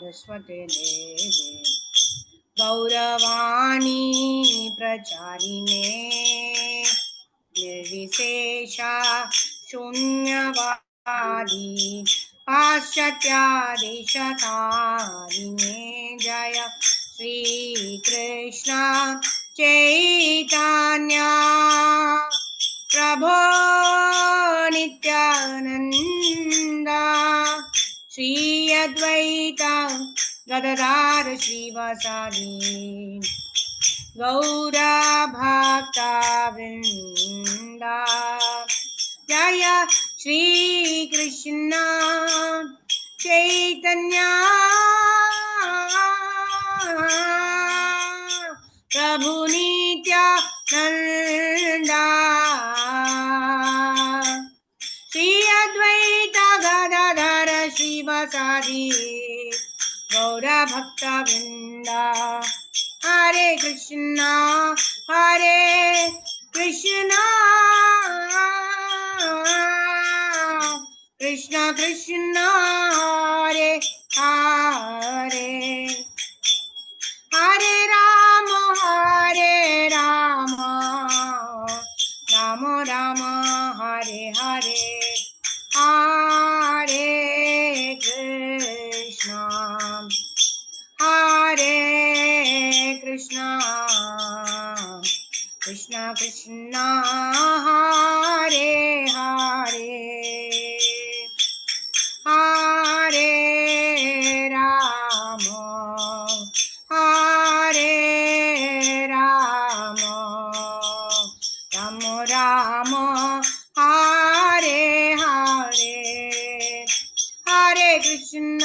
सारस्वते देवे गौरवाणी प्रचारिणे निर्विशेषा शून्यवादी पाश्चात्यादेशतारिणे जय श्री कृष्ण चैतन्य प्रभो नित्यानंद श्री अद्वैत गदाधर श्रीवासादि गौरा भक्ता वृंदा जय श्री कृष्ण चैतन्य प्रभु नित्यानंदा श्री अद्वैत गदाधर श्रीवासादि गौरा भक्ता वृंदा हरे कृष्णा कृष्ण कृष्ण हरे हरे हरे राम राम राम हरे हरे हरे कृष्णा कृष्ण कृष्ण हरे हरे हरे राम राम राम हरे हरे हरे कृष्ण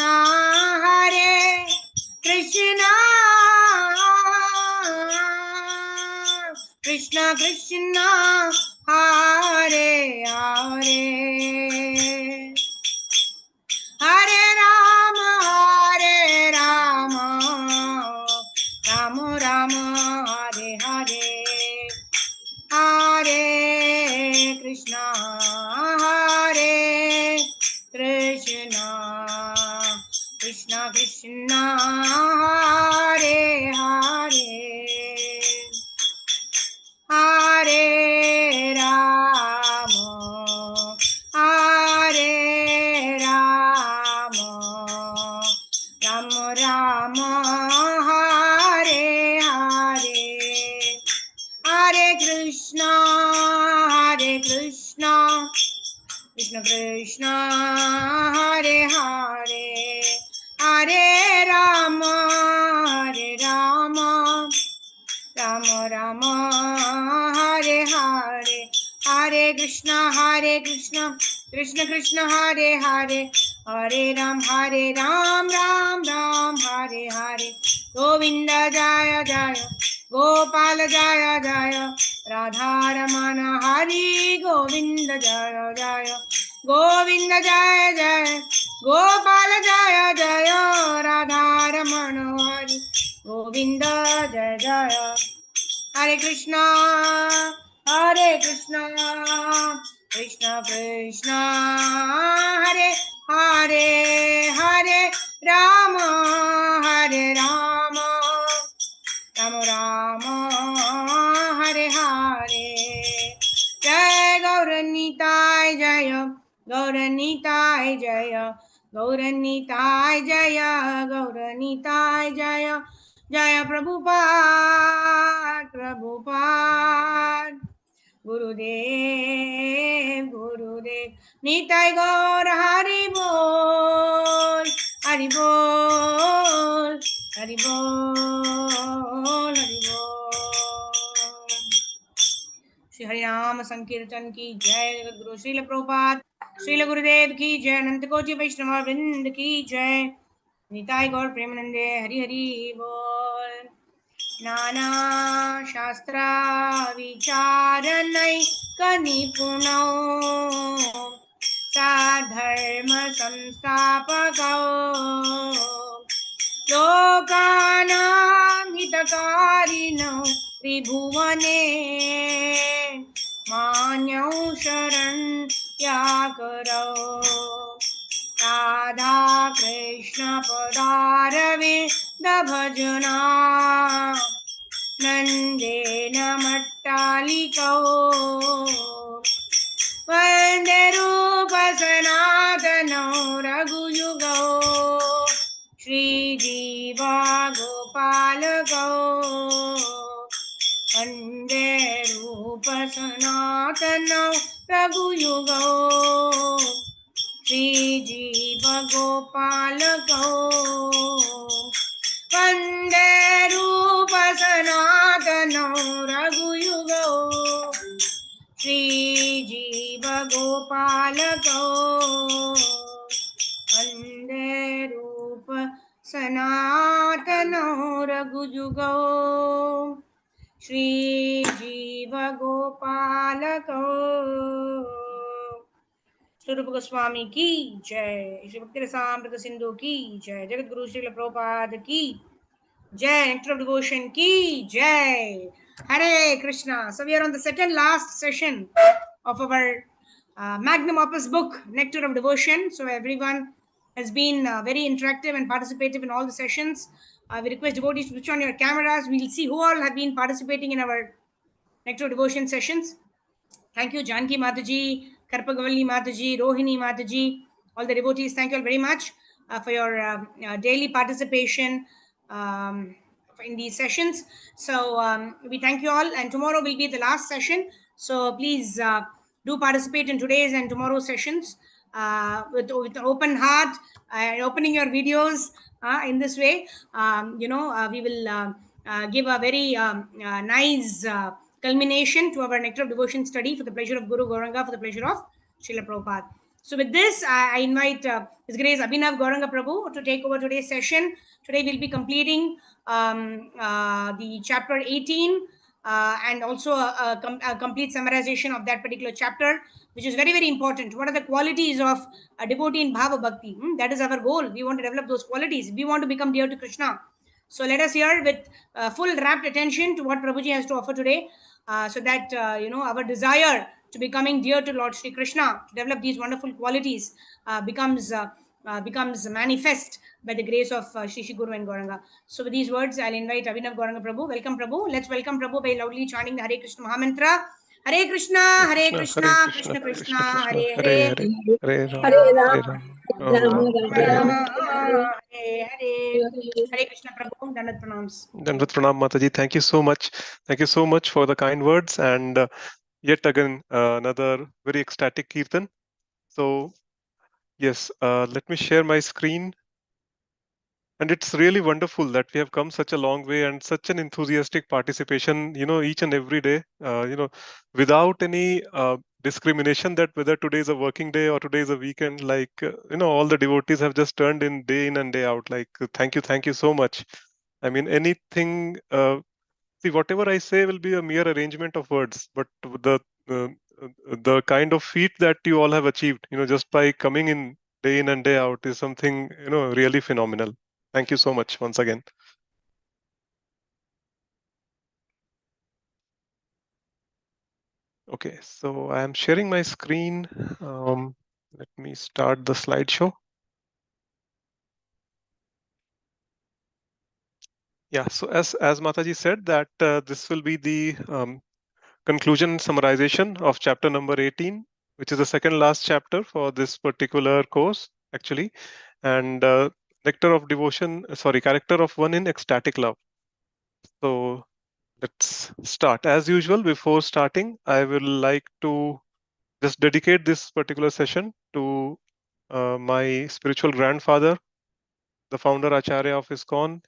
कृष्ण कृष्ण हरे हरे हरे राम राम राम हरे हरे हरे कृष्ण कृष्ण कृष्ण हरे हरे हरे राम राम राम हरे हरे हरे कृष्ण कृष्ण कृष्ण हरे हरे हरे राम राम राम हरे हरे हरे कृष्ण कृष्ण कृष्ण हरे हरे हरे राम राम हरे हरे गोविंद जय जय गोपाल जय जय राधा रमण हरि गोविंद जय जय गोविंद जय जय गोपाल जय जय राधा रमण हरि गोविंद जय जय हरे कृष्णा कृष्ण कृष्ण हरे हरे हरे राम राम राम हरे हरे जय गौरनीताय जय गौरनीताय जय गौरनीताय जय गौरनीताय जय जय प्रभुपाद गुरुदेव निताय गौर हरि बोल हरि बोल हरि बोल हरि बोल। श्री हरिनाम संकीर्तन की जय। गुरु श्रील प्रभुपाद श्रील गुरुदेव की जय। अनंत कोटि वैष्णव वृंद की जय। निताय गौर प्रेमानंदे हरि हरि बोल। नाना शास्त्र विचारनैक निपुणौ साधर्म संस्थापकौ लोकानां हितकारिणौ त्रिभुवने मान्यौ शरण्याकरौ राधा कृष्ण पदारविन्द भजना नन्देन मट्टालिकौ वन्दे रूप सनातनौ रघुयुगौ श्रीजीव गोपालकौ वन्दे रूप सनातनौ रघुयुगौ श्रीजीव गोपालकौ वन्दे रूप सनातनौ रघुयुगौ श्रीजीव गोपालकौ वन्दे रूप सनातनौ रघुयुगौ श्रीजीव गोपालकौ। स्वरूप गोस्वामी की जय, श्री भक्ति रसामृत सिंधु की जय, जगत गुरु श्रील प्रभुपाद की जय, nectar of devotion की जय. Hare Krishna. So we are on the second last session of our magnum opus book, Nectar of Devotion. So everyone has been very interactive and participative in all the sessions. We request devotees to switch on your cameras. We'll see who all have been participating in our Nectar of Devotion sessions. Thank you, Janki Mataji, Karpagavalli Mataji, Rohini Mataji, all the devotees. Thank you all very much for your daily participation in these sessions. So we thank you all, and tomorrow will be the last session. So please do participate in today's and tomorrow's sessions with an open heart and opening your videos in this way. We will give a very nice culmination to our Nectar of Devotion study for the pleasure of Guru Gauranga, for the pleasure of Srila Prabhupada. So with this, I invite His Grace Abhinav Gauranga Prabhu to take over today's session. Today we'll be completing the chapter 18 and also a complete summarization of that particular chapter, which is very, very important. What are the qualities of a devotee in Bhava Bhakti? That is our goal. We want to develop those qualities. We want to become dear to Krishna. So let us hear with full rapt attention to what Prabhuji has to offer today, so that our desire to becoming dear to Lord Shri Krishna, to develop these wonderful qualities, becomes manifest by the grace of Shri Shri Guru and Gauranga. So with these words, I'll invite Abhinav Gauranga Prabhu. Welcome, Prabhu. Let's welcome Prabhu by loudly chanting the Hare Krishna Mahamantra. Hare Krishna, Hare Krishna, Krishna Krishna, Hare Hare, Hare Ram, Hare Hare Ram, Ram, Ram Hare Hare. Rama, Hare Hare. Hare Krishna, Prabhu. Dandat pranams. Dandavat Pranam Mataji, thank you so much. Thank you so much for the kind words, and yet again another very ecstatic kirtan. So yes, let me share my screen. And it's really wonderful that we have come such a long way and such an enthusiastic participation, each and every day, without any discrimination that whether today is a working day or today is a weekend. Like, all the devotees have just turned in and day out. Like, thank you so much. I mean, anything, see, whatever I say will be a mere arrangement of words, but uh, the kind of feat that you all have achieved, just by coming in and day out is something, really phenomenal. Thank you so much once again. Okay, so I am sharing my screen. Let me start the slideshow. Yeah, so as Mataji said that this will be the conclusion and summarization of chapter number 18, which is the second last chapter for this particular course, actually. And character of one in ecstatic love. So let's start. As usual, before starting, I will like to just dedicate this particular session to my spiritual grandfather, the founder Acharya of ISKCON,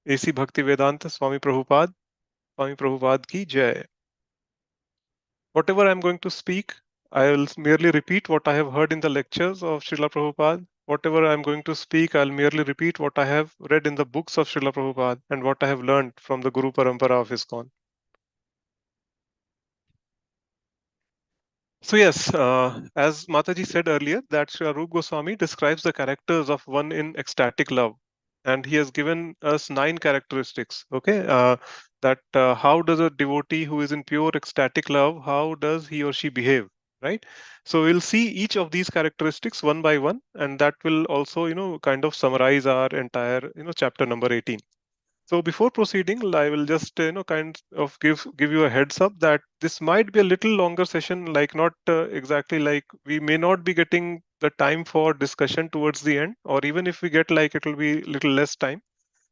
A.C. Bhaktivedanta Swami Prabhupada ki jai. Whatever I'm going to speak, I will merely repeat what I have heard in the lectures of Srila Prabhupada. Whatever I'm going to speak, I'll merely repeat what I have read in the books of Srila Prabhupada and what I have learned from the Guru Parampara of ISKCON. So yes, as Mataji said earlier, that Sri Arup Goswami describes the characters of one in ecstatic love, and he has given us 9 characteristics. Okay, that how does a devotee who is in pure ecstatic love, how does he or she behave? right? So we'll see each of these characteristics one by one, and that will also, kind of summarize our entire, chapter number 18. So before proceeding, I will just kind of give you a heads up that this might be a little longer session, like not exactly, like we may not be getting the time for discussion towards the end, or even if we get, like, it will be little less time.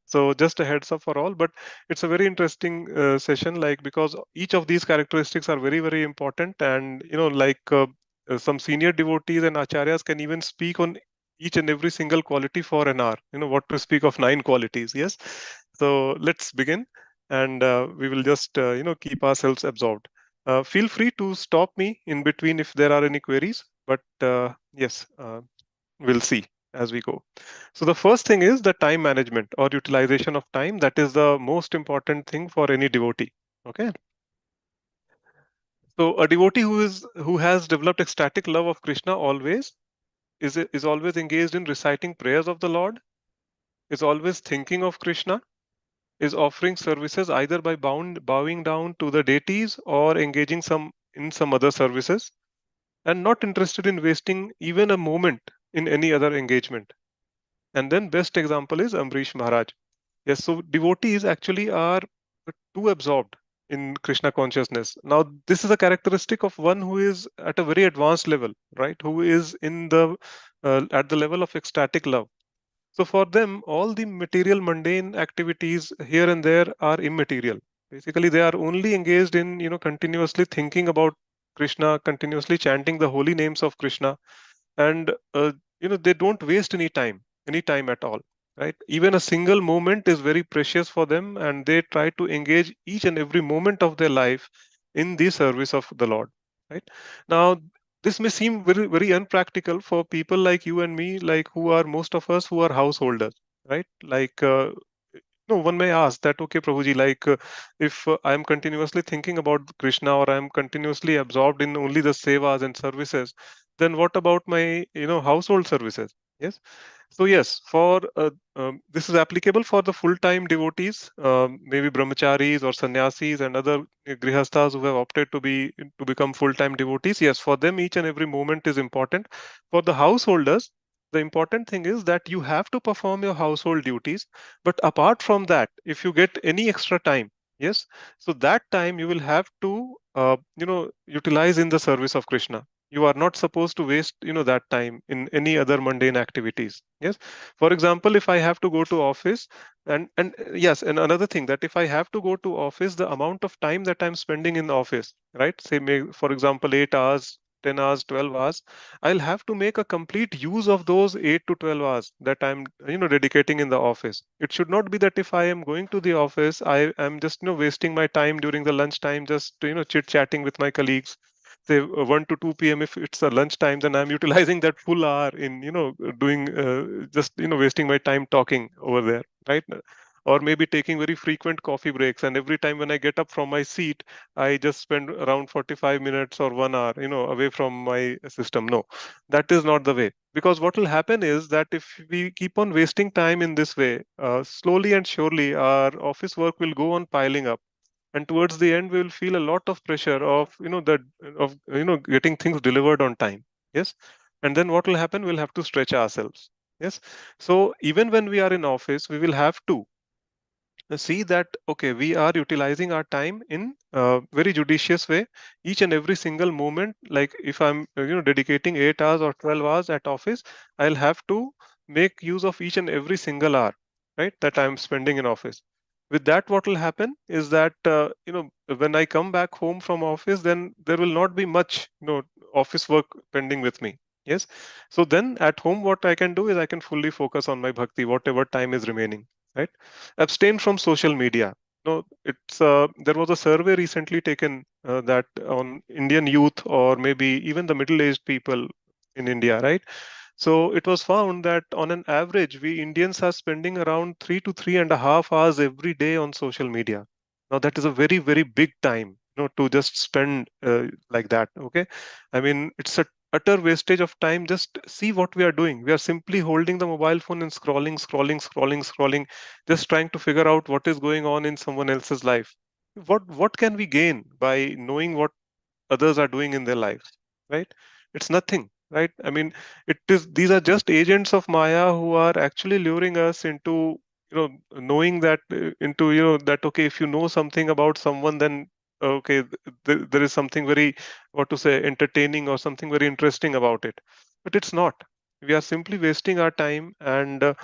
So just a heads up for all, but it's a very interesting session, like, because each of these characteristics are very, very important, and like, some senior devotees and acharyas can even speak on each and every single quality for an hour. What to speak of nine qualities? Yes. So let's begin, and we will just keep ourselves absorbed. Feel free to stop me in between if there are any queries, but yes, we'll see as we go. So the first thing is the time management or utilization of time. That is the most important thing for any devotee. Okay. So a devotee who has developed ecstatic love of Krishna always is always engaged in reciting prayers of the Lord, is always thinking of Krishna, is offering services either by bowing down to the deities or engaging some other services, and not interested in wasting even a moment in any other engagement. And then best example is Ambrish Maharaj. Yes, so devotees actually are too absorbed in Krishna consciousness. Now, this is a characteristic of one who is at a very advanced level, right? Who is in the at the level of ecstatic love. So for them, all the material mundane activities here and there are immaterial. Basically, they are only engaged in continuously thinking about Krishna, continuously chanting the holy names of Krishna, and they don't waste any time at all, right? Even a single moment is very precious for them, and they try to engage each and every moment of their life in the service of the Lord, right? Now, this may seem very, very unpractical for people like you and me, like who are most of us who are householders, right? Like, no, one may ask that, okay, Prabhuji, like, if I'm continuously thinking about Krishna, or I'm continuously absorbed in only the sevas and services, then what about my, household services? Yes. So yes, for this is applicable for the full-time devotees, maybe brahmacharis or sannyasis and other grihasthas who have opted to become full-time devotees. Yes, for them each and every moment is important. For the householders, the important thing is that you have to perform your household duties, but apart from that, if you get any extra time, yes, so that time you will have to utilize in the service of Krishna. You are not supposed to waste that time in any other mundane activities. Yes. For example, if I have to go to office, and yes, and another thing, that if I have to go to office, the amount of time that I'm spending in the office, right, say, for example, 8 hours, 10 hours, 12 hours, I'll have to make a complete use of those 8 to 12 hours that I'm dedicating in the office. It should not be that if I am going to the office, I am just wasting my time during the lunch time, just chit chatting with my colleagues, say 1 to 2 p.m. If it's a lunch time, then I'm utilizing that full hour in doing just wasting my time talking over there, right? Or maybe taking very frequent coffee breaks, and every time when I get up from my seat, I just spend around 45 minutes or 1 hour away from my system. No, that is not the way. Because what will happen is that if we keep on wasting time in this way, slowly and surely our office work will go on piling up, and towards the end we will feel a lot of pressure of getting things delivered on time. Yes. And then what will happen, we'll have to stretch ourselves. Yes. So even when we are in office, we will have to see that, okay, we are utilizing our time in a very judicious way, each and every single moment. Like, if I'm dedicating 8 hours or 12 hours at office, I'll have to make use of each and every single hour, right, that I'm spending in office. With that, what will happen is that when I come back home from office, then there will not be much office work pending with me. Yes. So then at home, what I can do is I can fully focus on my bhakti, whatever time is remaining, right? Abstain from social media. No, it's there was a survey recently taken that on Indian youth, or maybe even the middle-aged people in India, right? So it was found that on an average, we Indians are spending around 3 to 3.5 hours every day on social media. Now that is a very, very big time, to just spend like that. Okay, I mean, it's a utter wastage of time. Just see what we are doing. We are simply holding the mobile phone and scrolling, scrolling, scrolling, scrolling, just trying to figure out what is going on in someone else's life. What can we gain by knowing what others are doing in their lives? right? It's nothing, right? I mean, these are just agents of Maya who are actually luring us into, knowing that, into, that, okay, if you know something about someone, then okay, there is something very, what to say, entertaining or something very interesting about it. But it's not. We are simply wasting our time. And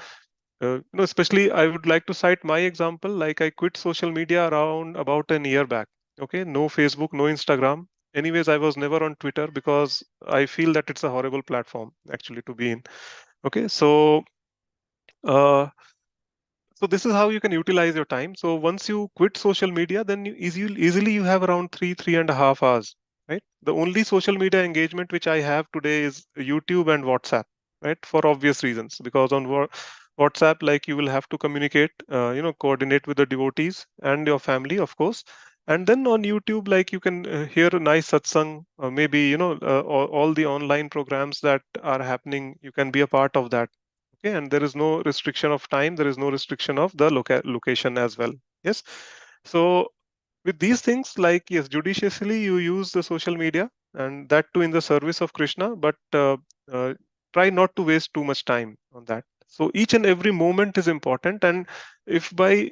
especially I would like to cite my example. Like, I quit social media around about an year back. Okay, no Facebook, no Instagram. Anyways, I was never on Twitter because I feel that it's a horrible platform actually to be in. Okay, uh, so this is how you can utilize your time. So once you quit social media, then easily you have around 3.5 hours, right? The only social media engagement which I have today is YouTube and WhatsApp, right? For obvious reasons, because on WhatsApp, like, you will have to communicate, coordinate with the devotees and your family, of course. And then on YouTube, like, you can hear a nice satsang, maybe, all the online programs that are happening, you can be a part of that. Okay, and there is no restriction of time, there is no restriction of the location as well. Yes. So with these things, like, yes, judiciously you use the social media, and that too in the service of Krishna, but uh, try not to waste too much time on that. So each and every moment is important. And if by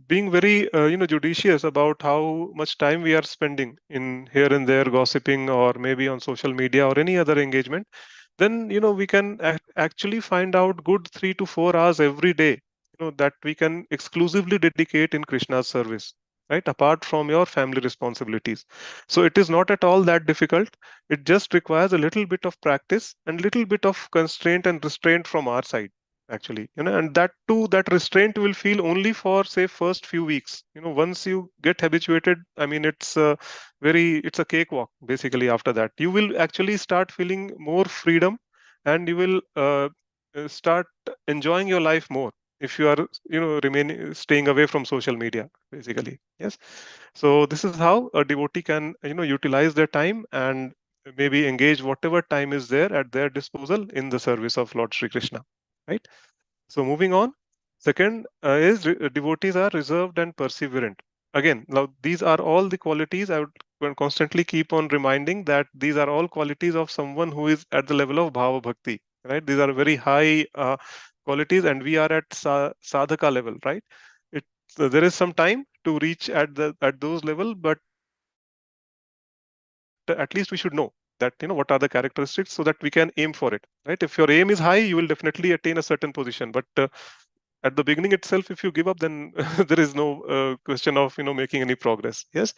being very judicious about how much time we are spending in here and there gossiping, or maybe on social media or any other engagement, then we can actually find out good 3 to 4 hours every day, that we can exclusively dedicate in Krishna's service, right, apart from your family responsibilities. So it is not at all that difficult. It just requires a little bit of practice and little bit of constraint and restraint from our side, actually, and that too, that restraint will feel only for, say, first few weeks. Once you get habituated, I mean, it's a cakewalk. Basically, after that, you will actually start feeling more freedom, and you will start enjoying your life more if you are, remaining staying away from social media, basically. Yes. So this is how a devotee can, utilize their time and maybe engage whatever time is there at their disposal in the service of Lord Sri Krishna, right? So moving on, second devotees are reserved and perseverant. Again, now these are all the qualities I would constantly keep on reminding, that these are all qualities of someone who is at the level of bhava bhakti, right? These are very high qualities, and we are at sadhaka level, right? It There is some time to reach at those level, but at least we should know that, what are the characteristics, so that we can aim for it, right? If your aim is high, you will definitely attain a certain position, but at the beginning itself, if you give up, then there is no question of, making any progress. Yes.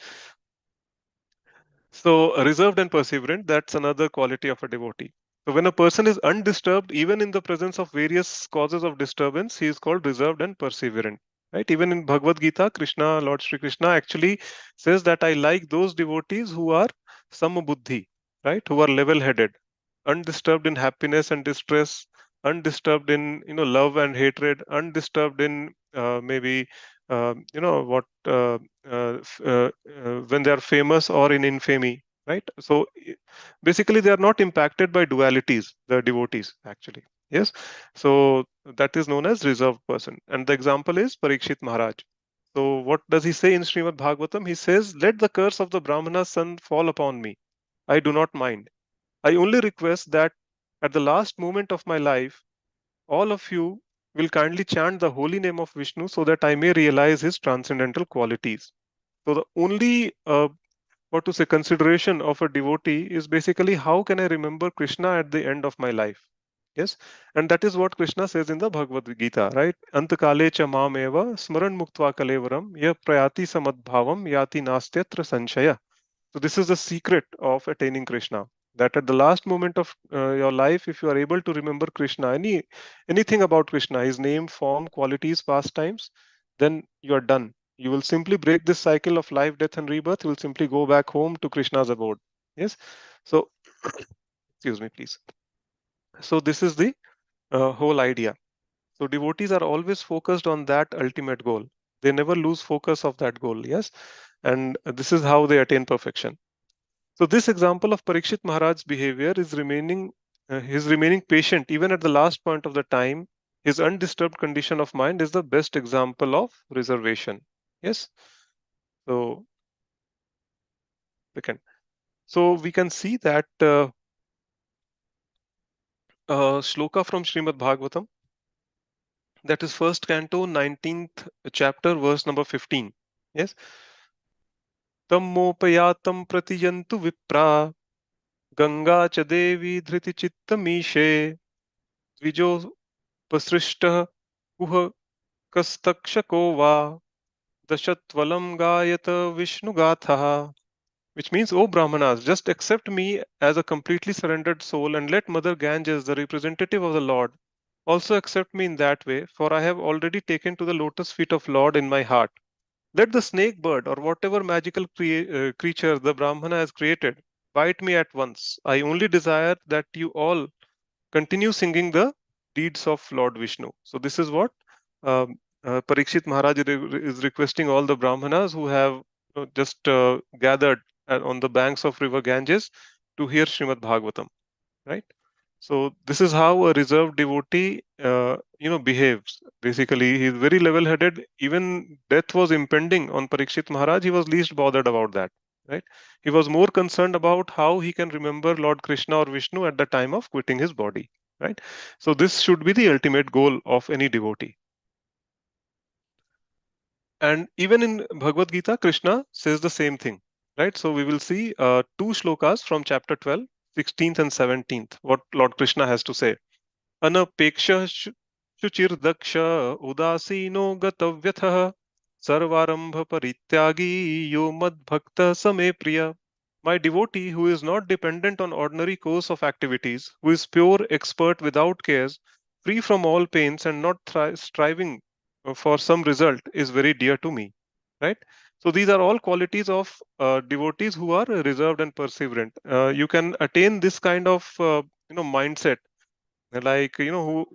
So reserved and perseverant, that's another quality of a devotee. So when a person is undisturbed, even in the presence of various causes of disturbance, he is called reserved and perseverant, right? Even in Bhagavad Gita, Lord Sri Krishna actually says that I like those devotees who are samabuddhi, right? Who are level headed, undisturbed in happiness and distress, undisturbed in, love and hatred, undisturbed in, maybe, what when they are famous or in infamy, right? So basically they are not impacted by dualities, the devotees, actually. Yes. So that is known as reserved person, and the example is Parikshit Maharaj. So what does he say in Srimad Bhagavatam? He says, let the curse of the Brahmana's son fall upon me, I do not mind. I only request that at the last moment of my life, all of you will kindly chant the holy name of Vishnu, so that I may realize his transcendental qualities. So the only, what to say, consideration of a devotee is basically, how can I remember Krishna at the end of my life? Yes. And that is what Krishna says in the Bhagavad Gita, right? Antakale cha mameva smaran muktva kalevaram ya prayati samadbhavam yati nastyatra sanshaya. So this is the secret of attaining Krishna. That at the last moment of your life, if you are able to remember Krishna, anything about Krishna, his name, form, qualities, pastimes, then you are done. You will simply break this cycle of life, death, and rebirth. You will simply go back home to Krishna's abode. Yes. So, excuse me, please. So this is the whole idea. So devotees are always focused on that ultimate goal. They never lose focus of that goal. Yes. And this is how they attain perfection. So this example of Parikshit Maharaj's behavior is his remaining patient even at the last point of the time. His undisturbed condition of mind is the best example of reservation. Yes. So second. So we can see that shloka from Srimad Bhagavatam, that is first canto, 19th chapter, verse number 15. Yes. Tammopayatam pratiyantu vipra Ganga च देवी धृतिचित्तमीशे द्विजोपसृष्टः कुहकस्तक्षको वा दशत्वलं गायत Vishnugatha. Which means, O Brahmanas, just accept me as a completely surrendered soul and let Mother Ganges, the representative of the Lord, also accept me in that way, for I have already taken to the lotus feet of Lord in my heart. Let the snake bird or whatever magical creature the Brahmana has created bite me at once. I only desire that you all continue singing the deeds of Lord Vishnu. So this is what Parikshit Maharaj is requesting all the Brahmanas who have just gathered on the banks of river Ganges to hear Srimad Bhagavatam, right? So this is how a reserved devotee, behaves. Basically, he is very level-headed. Even death was impending on Parikshit Maharaj. He was least bothered about that, right? He was more concerned about how he can remember Lord Krishna or Vishnu at the time of quitting his body, right? So this should be the ultimate goal of any devotee. And even in Bhagavad Gita, Krishna says the same thing, right? So we will see two shlokas from chapter 12, 16th and 17th, what Lord Krishna has to say. अनपेक्ष शुचिर्दक्ष उदासीनो गतव्यथः सर्वारंभ परित्यागी यो मद्भक्त समे प्रिय. My devotee who is not dependent on ordinary course of activities, who is pure expert without cares, free from all pains and not striving for some result is very dear to me, right? So these are all qualities of devotees who are reserved and perseverant. You can attain this kind of mindset, like who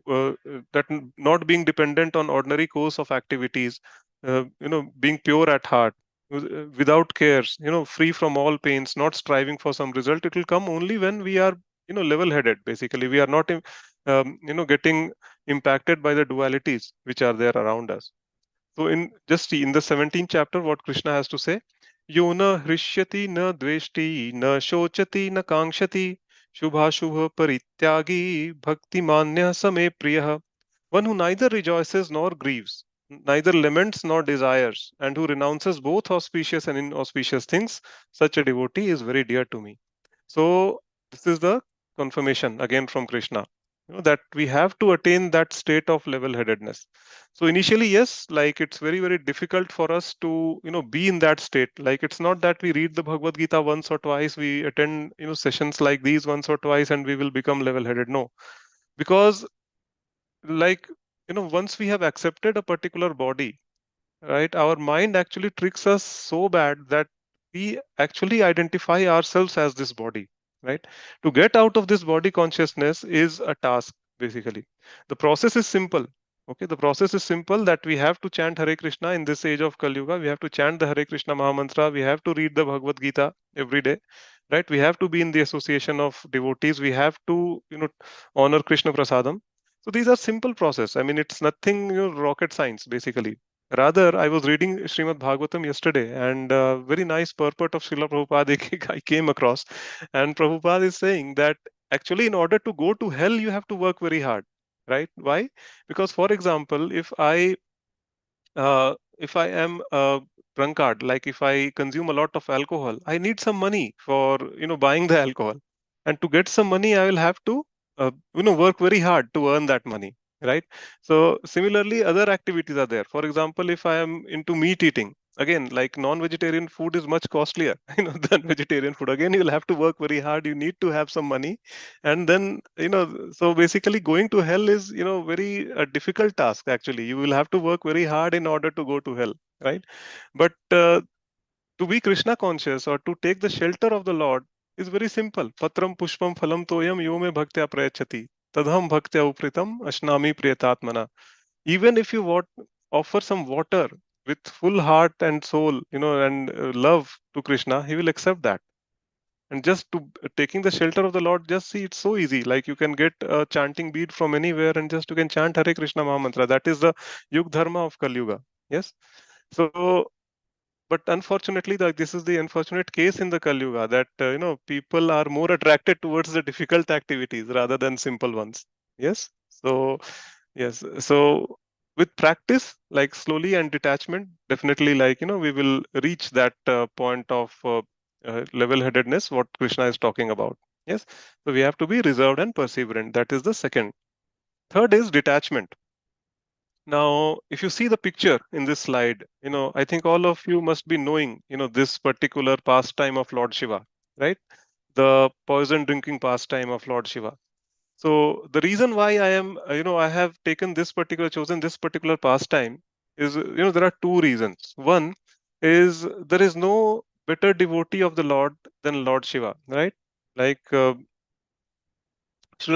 not being dependent on ordinary course of activities, being pure at heart, without cares, free from all pains, not striving for some result. It will come only when we are level headed. Basically, we are not getting impacted by the dualities which are there around us. So in just see in the 17th chapter, what Krishna has to say: Yo na hrishyati na dveshti na shochati na kangshati shubha parityagi bhakti manya same priyah. One who neither rejoices nor grieves, neither laments nor desires, and who renounces both auspicious and inauspicious things, such a devotee is very dear to me. So this is the confirmation again from Krishna, that we have to attain that state of level-headedness. So initially, yes, like it's very, very difficult for us to, be in that state. Like it's not that we read the Bhagavad Gita once or twice, we attend, sessions like these once or twice, and we will become level-headed. No, because like, once we have accepted a particular body, right, our mind actually tricks us so bad that we actually identify ourselves as this body, right? To get out of this body consciousness is a task. Basically, the process is simple. Okay, the process is simple, that we have to chant Hare Krishna in this age of Kali Yuga. We have to chant the Hare Krishna Mahamantra. We have to read the Bhagavad Gita every day, right? We have to be in the association of devotees. We have to honor Krishna Prasadam. So these are simple process. I mean, it's nothing rocket science. Basically, rather, I was reading Srimad Bhagavatam yesterday, and very nice purport of Srila Prabhupada I came across. And Prabhupada is saying that actually, in order to go to hell, you have to work very hard, right? Why? Because, for example, if I am a drunkard, like if I consume a lot of alcohol, I need some money for buying the alcohol, and to get some money, I will have to work very hard to earn that money, right? So similarly, other activities are there. For example, if I am into meat eating, again, like non-vegetarian food is much costlier, than vegetarian food. Again, you'll have to work very hard. You need to have some money, and then so basically going to hell is very difficult task. Actually, you will have to work very hard in order to go to hell, right? But to be Krishna conscious, or to take the shelter of the Lord, is very simple. Patram pushpam phalam toyam yo me bhaktya prayachati tadham bhaktya upritam ashnami priyatatmana. Even if you offer some water with full heart and soul, and love to Krishna, he will accept that. And just to taking the shelter of the Lord, just see, it's so easy. Like you can get a chanting bead from anywhere, and just you can chant Hare Krishna Mahamantra. That is the Yug Dharma of Kali Yuga. Yes. So But unfortunately, this is the unfortunate case in the Kali Yuga, that people are more attracted towards the difficult activities rather than simple ones. Yes. So yes. So with practice, like slowly and detachment, definitely, we will reach that point of level-headedness, what Krishna is talking about. Yes. So we have to be reserved and perseverant. That is the second. Third is detachment. Now, if you see the picture in this slide, I think all of you must be knowing, this particular pastime of Lord Shiva, right? The poison drinking pastime of Lord Shiva. So the reason why I have chosen this particular pastime is, there are two reasons. One is there is no better devotee of the Lord than Lord Shiva, right? Like Srila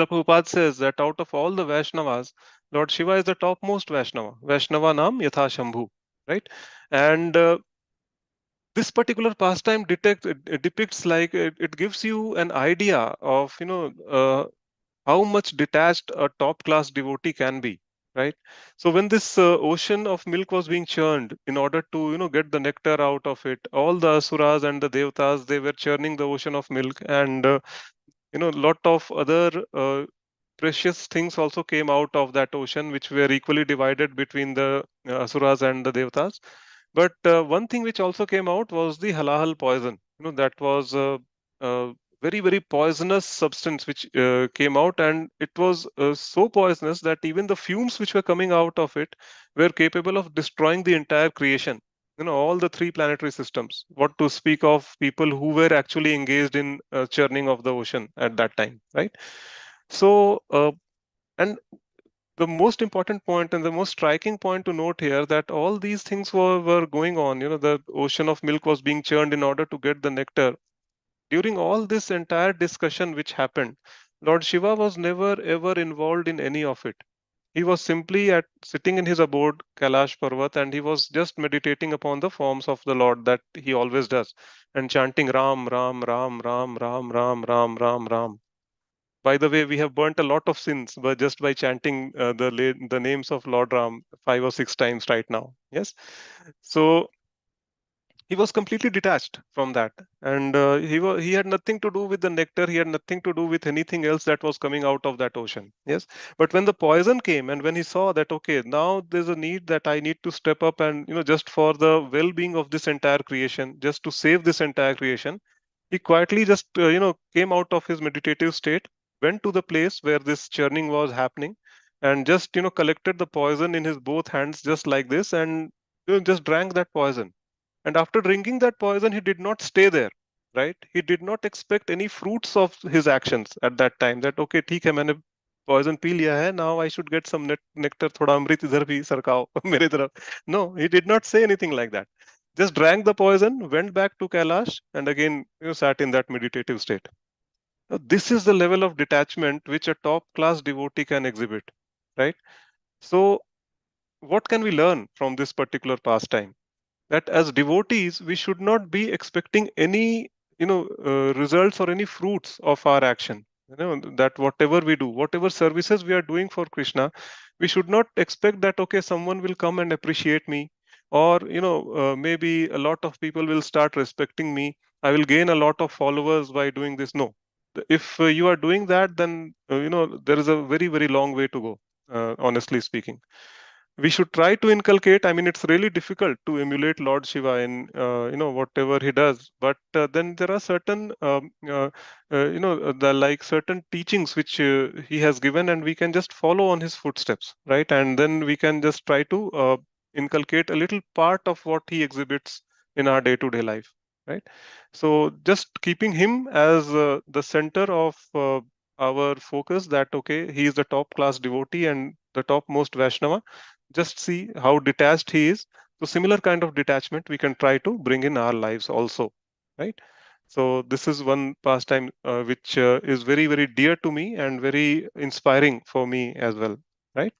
Prabhupada says that out of all the Vaishnavas, Lord Shiva is the topmost Vaishnava. Vaishnava Nam Yatha Shambhu, right? And this particular pastime depicts, like, it gives you an idea of how much detached a top class devotee can be, right? So when this ocean of milk was being churned in order to get the nectar out of it, all the asuras and the devatas, they were churning the ocean of milk, and lot of other precious things also came out of that ocean, which were equally divided between the asuras and the devatas. But one thing which also came out was the halahal poison. That was a very, very poisonous substance which came out, and it was so poisonous that even the fumes which were coming out of it were capable of destroying the entire creation. All the three planetary systems. What to speak of people who were actually engaged in churning of the ocean at that time, right? So, and the most important point and the most striking point to note here, that all these things were going on. The ocean of milk was being churned in order to get the nectar. During all this entire discussion which happened, Lord Shiva was never ever involved in any of it. He was simply at sitting in his abode, Kailash Parvat, and he was just meditating upon the forms of the Lord that he always does, and chanting Ram, Ram, Ram, Ram, Ram, Ram, Ram, Ram, Ram. By the way, we have burnt a lot of sins, but just by chanting the names of Lord Ram 5 or 6 times right now. Yes. So he was completely detached from that, and he had nothing to do with the nectar. He had nothing to do with anything else that was coming out of that ocean. Yes. But when the poison came, and when he saw that, okay, now there's a need that I need to step up, and just for the well-being of this entire creation, just to save this entire creation, he quietly just came out of his meditative state, went to the place where this churning was happening, and just collected the poison in his both hands, just like this, and just drank that poison. And after drinking that poison, he did not stay there, right? He did not expect any fruits of his actions at that time. That, okay, ठीक है, मैंने poison P लिया है, now I should get some nectar, थोड़ा अमृत इधर भी सरकाओ मेरे तरफ. No, he did not say anything like that. Just drank the poison, went back to Kailash, and again sat in that meditative state. Now, this is the level of detachment which a top class devotee can exhibit, right? So, what can we learn from this particular pastime? That as devotees we should not be expecting any results or any fruits of our action. That whatever we do, whatever services we are doing for Krishna, we should not expect that, okay, someone will come and appreciate me, or maybe a lot of people will start respecting me, I will gain a lot of followers by doing this. No. If you are doing that, then there is a very, very long way to go, honestly speaking. We should try to inculcate. I mean, it's really difficult to emulate Lord Shiva in whatever he does, but then there are certain the like certain teachings which he has given, and we can just follow on his footsteps, right? And then we can just try to inculcate a little part of what he exhibits in our day to day life, right? So just keeping him as the center of our focus, that, okay, he is the top class devotee and the topmost Vaishnava. Just see how detached he is. So similar kind of detachment we can try to bring in our lives also, right? So this is one pastime which is very, very dear to me and very inspiring for me as well, right?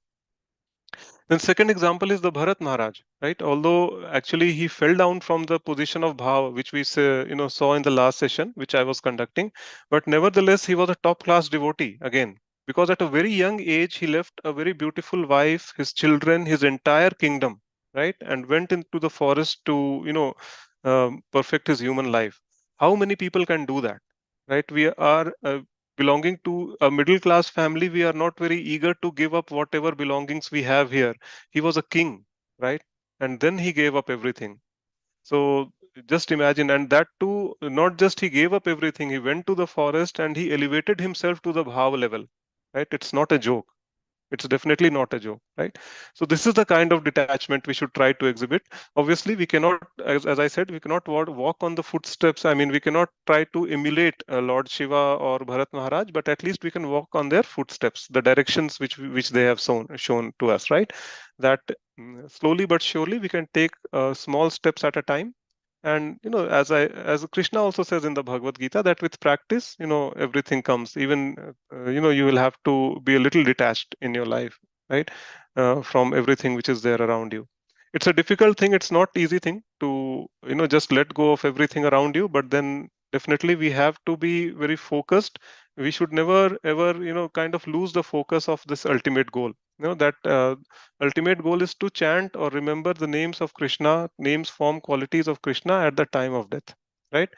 Then second example is the Bharat Maharaj, right? Although actually he fell down from the position of Bhav, which we saw in the last session, which I was conducting, but nevertheless he was a top class devotee again, because at a very young age he left a very beautiful wife, his children, his entire kingdom, right, and went into the forest to perfect his human life. How many people can do that, right? We are belonging to a middle class family. We are not very eager to give up whatever belongings we have here. He was a king, right? And then he gave up everything. So just imagine, and that too, not just he gave up everything, he went to the forest and he elevated himself to the bhav level, right? It's not a joke. It's definitely not a joke, right? So this is the kind of detachment we should try to exhibit. Obviously, we cannot, as I said, we cannot walk on the footsteps. I mean, we cannot try to emulate Lord Shiva or Bharat Maharaj, but at least we can walk on their footsteps, the directions which they have shown to us, right? That slowly but surely we can take small steps at a time. And as Krishna also says in the Bhagavad Gita, that with practice, everything comes. Even you will have to be a little detached in your life, right? From everything which is there around you. It's a difficult thing. It's not easy thing to just let go of everything around you. But then definitely we have to be very focused. We should never ever kind of lose the focus of this ultimate goal. That ultimate goal is to chant or remember the names of Krishna, names, form, qualities of Krishna at the time of death, right?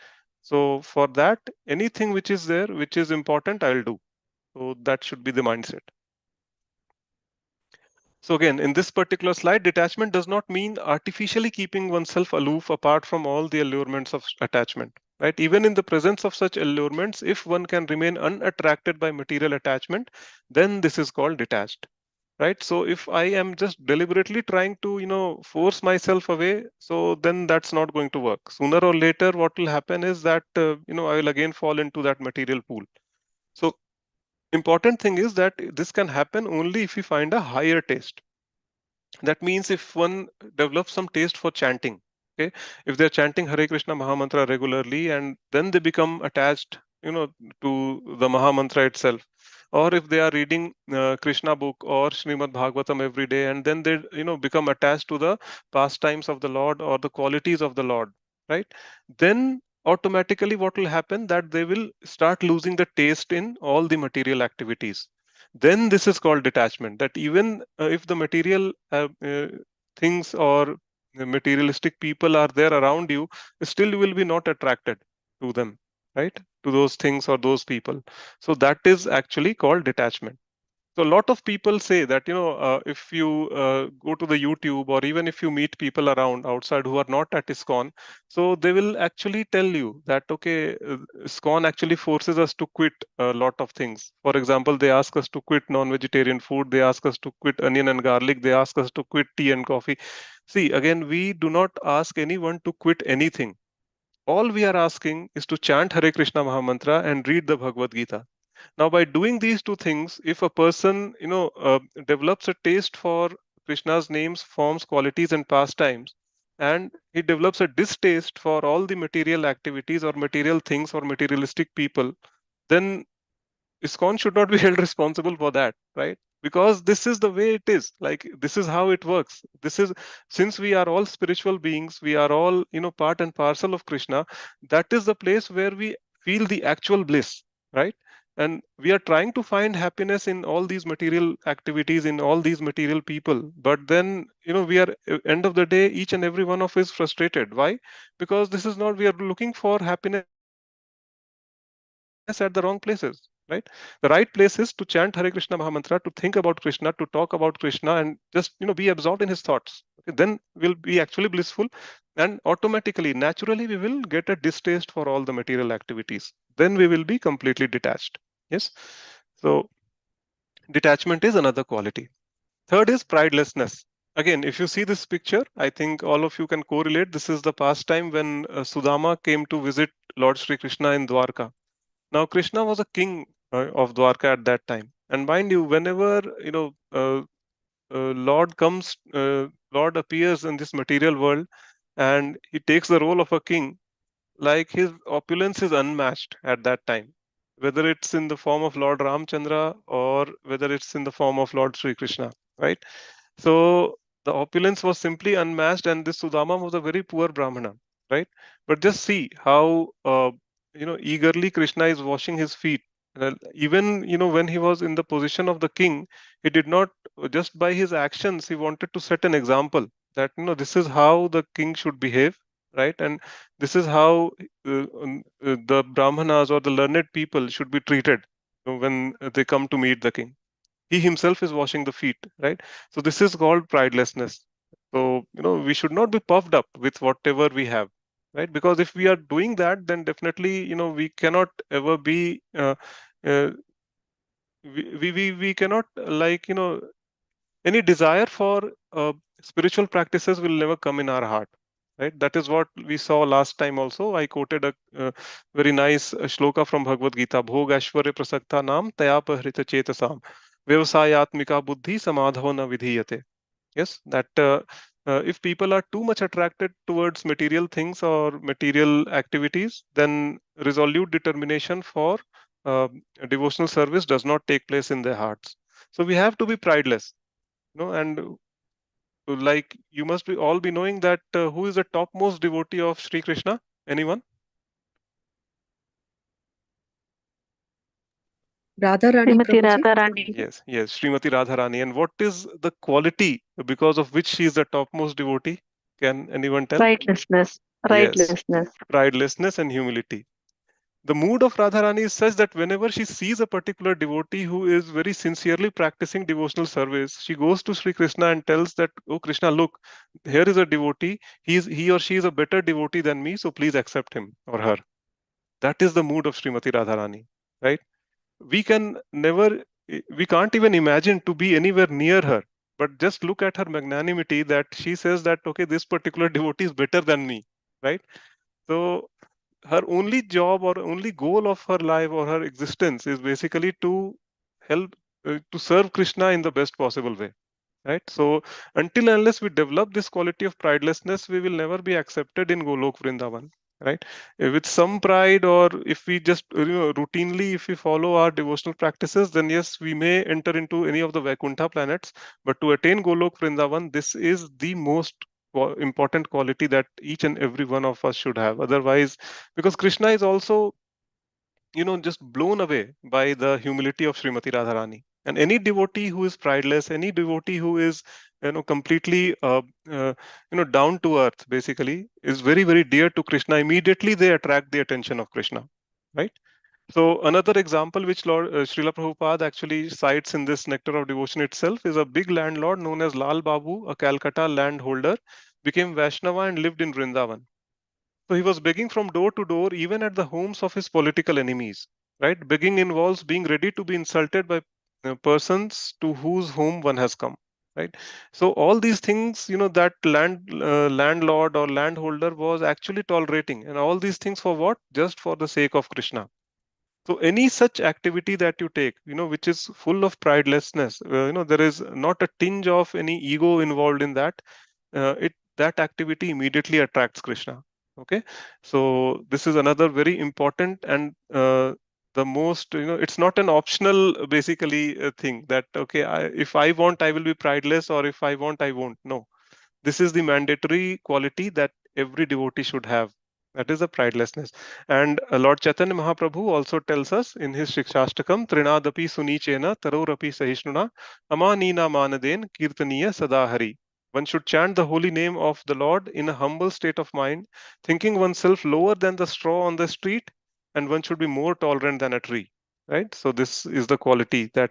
So for that, anything which is there, which is important, I'll do. So that should be the mindset. So again, in this particular slide, detachment does not mean artificially keeping oneself aloof apart from all the allurements of attachment. Right? Even in the presence of such allurements, if one can remain unattracted by material attachment, then this is called detached. Right? So if I am just deliberately trying to force myself away, so then that's not going to work. Sooner or later, what will happen is that I will again fall into that material pool. So important thing is that this can happen only if we find a higher taste. That means if one develops some taste for chanting, okay, if they're chanting Hare Krishna Mahamantra regularly and then they become attached, to the Mahamantra itself, or if they are reading Krishna book or Srimad Bhagavatam every day and then they become attached to the pastimes of the Lord or the qualities of the Lord, right? Then automatically what will happen, that they will start losing the taste in all the material activities. Then this is called detachment, that even if the material things or the materialistic people are there around you, still you will be not attracted to them, right? To those things or those people. So that is actually called detachment. So a lot of people say that if you go to the YouTube or even if you meet people around outside who are not at ISKCON, so they will actually tell you that okay, ISKCON actually forces us to quit a lot of things. For example, they ask us to quit non-vegetarian food, they ask us to quit onion and garlic, they ask us to quit tea and coffee. See, again, we do not ask anyone to quit anything. All we are asking is to chant Hare Krishna Mahamantra and read the Bhagavad Gita. Now, by doing these two things, if a person, develops a taste for Krishna's names, forms, qualities, and pastimes, and he develops a distaste for all the material activities or material things or materialistic people, then ISKCON should not be held responsible for that, right? Because this is the way it is. Like this is how it works. This is, since we are all spiritual beings, we are all part and parcel of Krishna. That is the place where we feel the actual bliss, right? And we are trying to find happiness in all these material activities, in all these material people. But then we are end of the day, each and every one of us frustrated. Why? Because this is not. We are looking for happiness at the wrong places, right? The right place is to chant Hare Krishna Mahamantra, to think about Krishna, to talk about Krishna, and just be absorbed in his thoughts. Okay, then we'll be actually blissful, and automatically, naturally, we will get a distaste for all the material activities. Then we will be completely detached. Yes. So detachment is another quality. Third is pridelessness. Again, if you see this picture, I think all of you can correlate. This is the past time when Sudama came to visit Lord Sri Krishna in Dwarka. Now, Krishna was a king of Dwarka at that time. And mind you, whenever Lord appears in this material world, and he takes the role of a king, like his opulence is unmatched at that time, whether it's in the form of Lord Ramchandra or whether it's in the form of Lord Sri Krishna, right? So the opulence was simply unmatched, and this Sudama was a very poor Brahmana, right? But just see how eagerly Krishna is washing his feet. Even when he was in the position of the king, he did not just by his actions he wanted to set an example that this is how the king should behave. right? And this is how the brahmanas or the learned people should be treated, when they come to meet the king. He himself is washing the feet, right? So this is called pridelessness. So we should not be puffed up with whatever we have, right? Because if we are doing that, then definitely we cannot ever be uh, we cannot, like, any desire for spiritual practices will never come in our heart, right? That is what we saw last time also. I quoted a very nice shloka from Bhagavad Gita: bhog aishwarya prasakta nam tayapahrita chetasam vyavasayatmika buddhi samadho na vidhiyate. Yes, that if people are too much attracted towards material things or material activities, then resolute determination for uh, devotional service does not take place in their hearts. So we have to be prideless, and like, you must be all be knowing that who is the topmost devotee of Sri Krishna? Anyone? Radharani Srimati Prabhuji. Radharani. Yes, yes, Srimati Radharani. And what is the quality because of which she is the topmost devotee? Can anyone tell? Rightlessness. Yes, Rightlessness. pridelessness and humility. The mood of Radharani is such that whenever she sees a particular devotee who is very sincerely practicing devotional service, she goes to Sri Krishna and tells that, "Oh Krishna, look, here is a devotee. He or she is a better devotee than me, so please accept him or her." That is the mood of Srimati Radharani, right? We can never, we can't even imagine to be anywhere near her. But just look at her magnanimity, that she says that, okay, this particular devotee is better than me, right? So her only job or only goal of her life or her existence is basically to help, to serve Krishna in the best possible way, right? So until and unless we develop this quality of pridelessness, we will never be accepted in Golok Vrindavan, right? With some pride, or if we just routinely, if we follow our devotional practices, then yes, we may enter into any of the Vaikuntha planets. But to attain Golok Vrindavan, this is the most important quality that each and every one of us should have. Otherwise, because Krishna is also just blown away by the humility of Srimati Radharani. And any devotee who is prideless, any devotee who is completely down to earth, basically, is very, very dear to Krishna. Immediately they attract the attention of Krishna, right? So another example which Lord Srila Prabhupada actually cites in this Nectar of Devotion itself is a big landlord known as Lal Babu, a Calcutta landholder, became Vaishnava and lived in Vrindavan. So he was begging from door to door, even at the homes of his political enemies. Right? Begging involves being ready to be insulted by persons to whose home one has come. Right? So all these things, that landlord or landholder was actually tolerating, and all these things for what? Just for the sake of Krishna. So any such activity that you take, which is full of pridelessness, there is not a tinge of any ego involved in that. It That activity immediately attracts Krishna. Okay, so this is another very important and the most, it's not an optional, basically, thing that, okay, if I want, I will be prideless, or if I want, I won't. No, this is the mandatory quality that every devotee should have. That is the pridelessness. And Lord Chaitanya Mahaprabhu also tells us in his Shikshashtakam, Trinadapi Sunichena Tarorapi Sahishnuna Amanina Manaden Kirtaniya Sadahari. One should chant the holy name of the Lord in a humble state of mind, thinking oneself lower than the straw on the street, and one should be more tolerant than a tree. Right? So this is the quality that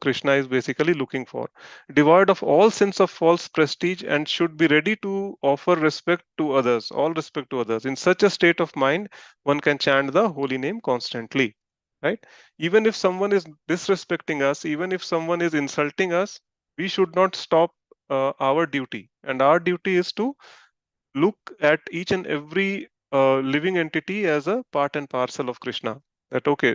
Krishna is basically looking for, devoid of all sense of false prestige, and should be ready to offer respect to others, all respect to others. In such a state of mind, one can chant the holy name constantly, right? Even if someone is disrespecting us, even if someone is insulting us, we should not stop our duty. And our duty is to look at each and every living entity as a part and parcel of Krishna. That, okay,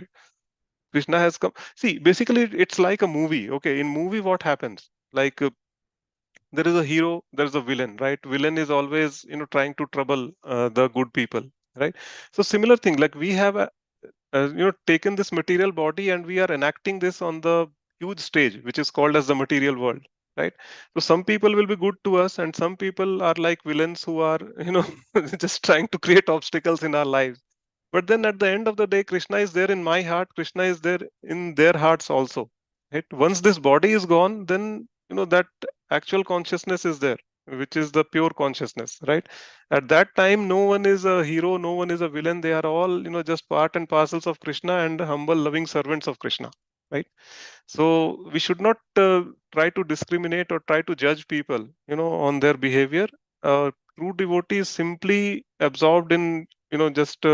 Krishna has come. See, basically, it's like a movie. Okay, in movie, what happens? Like, there is a hero, there is a villain, right? Villain is always trying to trouble the good people, right? So similar thing, like, we have taken this material body, and we are enacting this on the huge stage which is called as the material world, right? So some people will be good to us, and some people are like villains who are just trying to create obstacles in our lives. But then at the end of the day, Krishna is there in my heart, Krishna is there in their hearts also, right? Once this body is gone, then that actual consciousness is there, which is the pure consciousness, right? At that time, no one is a hero, no one is a villain. They are all, just part and parcels of Krishna and humble, loving servants of Krishna, right? So we should not try to discriminate or try to judge people, on their behavior. True devotee is simply absorbed in, just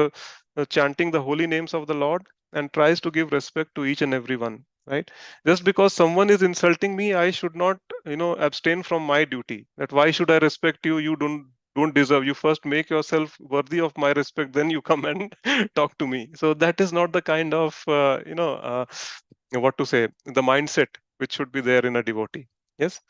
chanting the holy names of the Lord and tries to give respect to each and every one, right? Just because someone is insulting me, I should not, abstain from my duty. That why should I respect you? You don't deserve. You first make yourself worthy of my respect, then you come and talk to me. So that is not the kind of, what to say, the mindset which should be there in a devotee. Yes.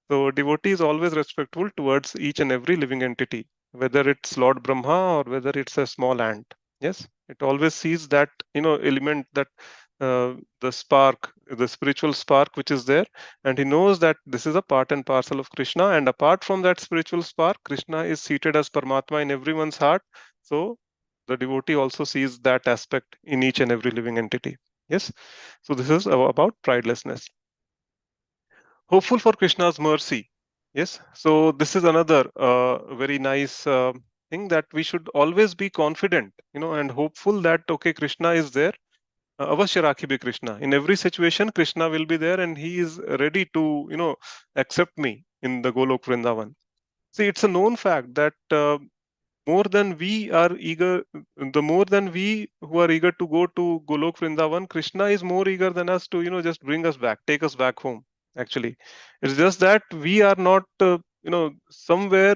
So devotee is always respectful towards each and every living entity, whether it's Lord Brahma or whether it's a small ant. Yes, it always sees that, element, that the spark, the spiritual spark which is there, and he knows that this is a part and parcel of Krishna. And apart from that spiritual spark, Krishna is seated as Paramatma in everyone's heart. So the devotee also sees that aspect in each and every living entity. Yes. So this is about pridelessness. Hopeful for Krishna's mercy. Yes. So this is another very nice thing, that we should always be confident, and hopeful that okay, Krishna is there. Avashya rakhibe Krishna. In every situation, Krishna will be there, and he is ready to, accept me in the Golok Vrindavan. See, it's a known fact that more than we are eager, the more than we who are eager to go to Golok Vrindavan, Krishna is more eager than us to, just bring us back, take us back home. Actually, it's just that we are not, somewhere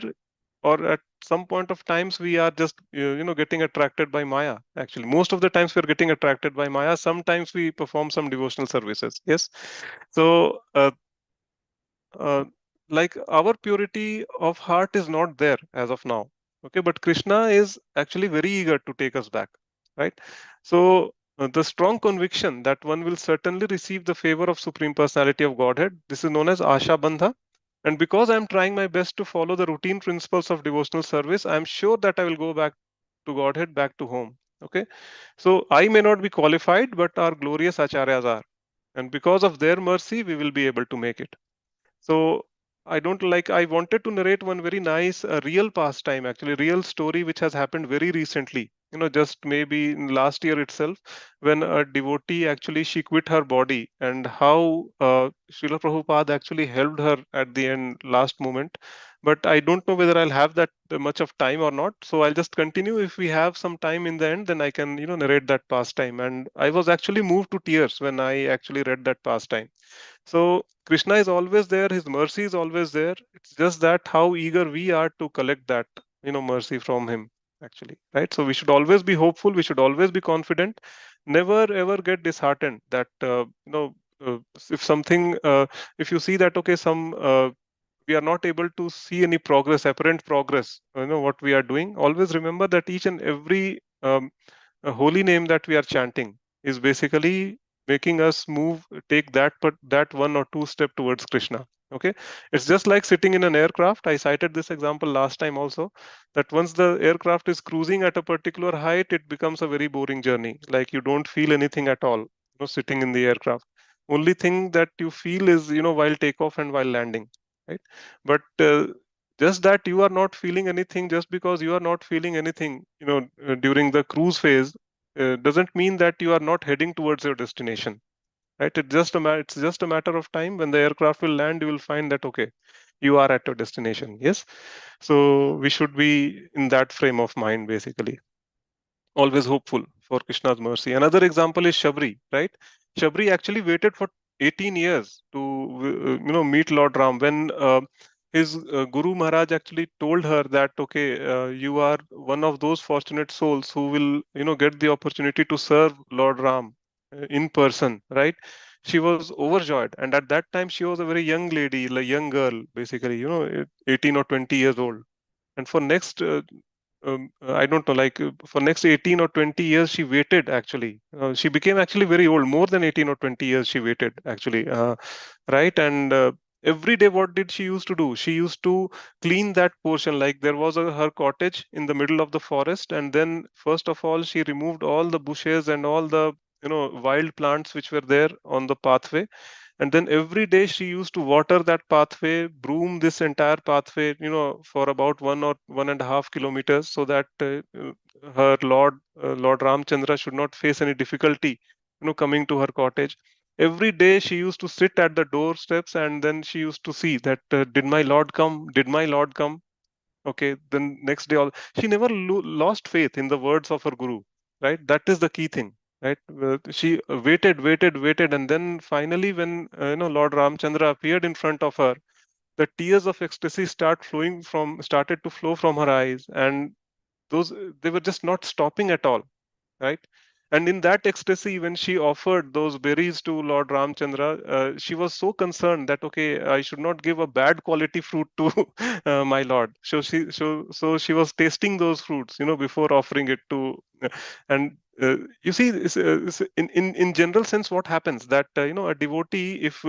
or at some point of times we are just, getting attracted by Maya. Actually, most of the times we are getting attracted by Maya. Sometimes we perform some devotional services. Yes. So, uh, like our purity of heart is not there as of now, okay, but Krishna is actually very eager to take us back, right? So the strong conviction that one will certainly receive the favor of Supreme Personality of Godhead, this is known as Asha Bandha. And because I'm trying my best to follow the routine principles of devotional service, I'm sure that I will go back to Godhead, back to home. Okay. So I may not be qualified, but our glorious acharyas are, and because of their mercy we will be able to make it. So I wanted to narrate one very nice, real pastime, actually, real story which has happened very recently, just maybe in last year itself, when a devotee actually she quit her body, and how Srila Prabhupada actually helped her at the end, last moment. But I don't know whether I'll have that much of time or not. So I'll just continue. If we have some time in the end, then I can, narrate that pastime. And I was actually moved to tears when I actually read that pastime. So Krishna is always there, his mercy is always there. It's just that how eager we are to collect that, mercy from him, actually. Right. So we should always be hopeful, we should always be confident, never ever get disheartened that if something if you see that okay, some we are not able to see any progress, apparent progress, what we are doing, always remember that each and every holy name that we are chanting is basically making us move, take that one or two step towards Krishna. Okay, it's just like sitting in an aircraft. I cited this example last time also, that once the aircraft is cruising at a particular height, it becomes a very boring journey. Like you don't feel anything at all, sitting in the aircraft. Only thing that you feel is, while takeoff and while landing, right? But just that you are not feeling anything, just because you are not feeling anything, during the cruise phase, doesn't mean that you are not heading towards your destination, right? It's just a matter of time. When the aircraft will land, you will find that okay, you are at your destination. Yes. So we should be in that frame of mind, basically, always hopeful for Krishna's mercy. Another example is Shabri, right? Shabri actually waited for 18 years to meet Lord Ram, when his Guru Maharaj actually told her that okay, you are one of those fortunate souls who will get the opportunity to serve Lord Ram in person, right? She was overjoyed, and at that time she was a very young lady, like young girl, basically, 18 or 20 years old. And for next I don't know, like for next 18 or 20 years she waited. Actually she became actually very old, more than 18 or 20 years she waited, actually, right? And every day what did she used to do? She used to clean that portion. Like there was her cottage in the middle of the forest, and then first of all she removed all the bushes and all the wild plants which were there on the pathway. And then every day she used to water that pathway, broom this entire pathway, for about 1 or 1.5 kilometers, so that her Lord Ramchandra should not face any difficulty, coming to her cottage. Every day she used to sit at the doorsteps, and then she used to see that, did my Lord come? Did my Lord come? Okay, then next day, she never lost faith in the words of her guru, right? That is the key thing, right? She waited, and then finally, when Lord Ramchandra appeared in front of her, the tears of ecstasy started to flow from her eyes, and those they were just not stopping at all, right? And in that ecstasy, when she offered those berries to Lord Ramchandra, she was so concerned that, okay, I should not give a bad quality fruit to my Lord. So she was tasting those fruits, before offering it to. And you see, in general sense, what happens that, a devotee, if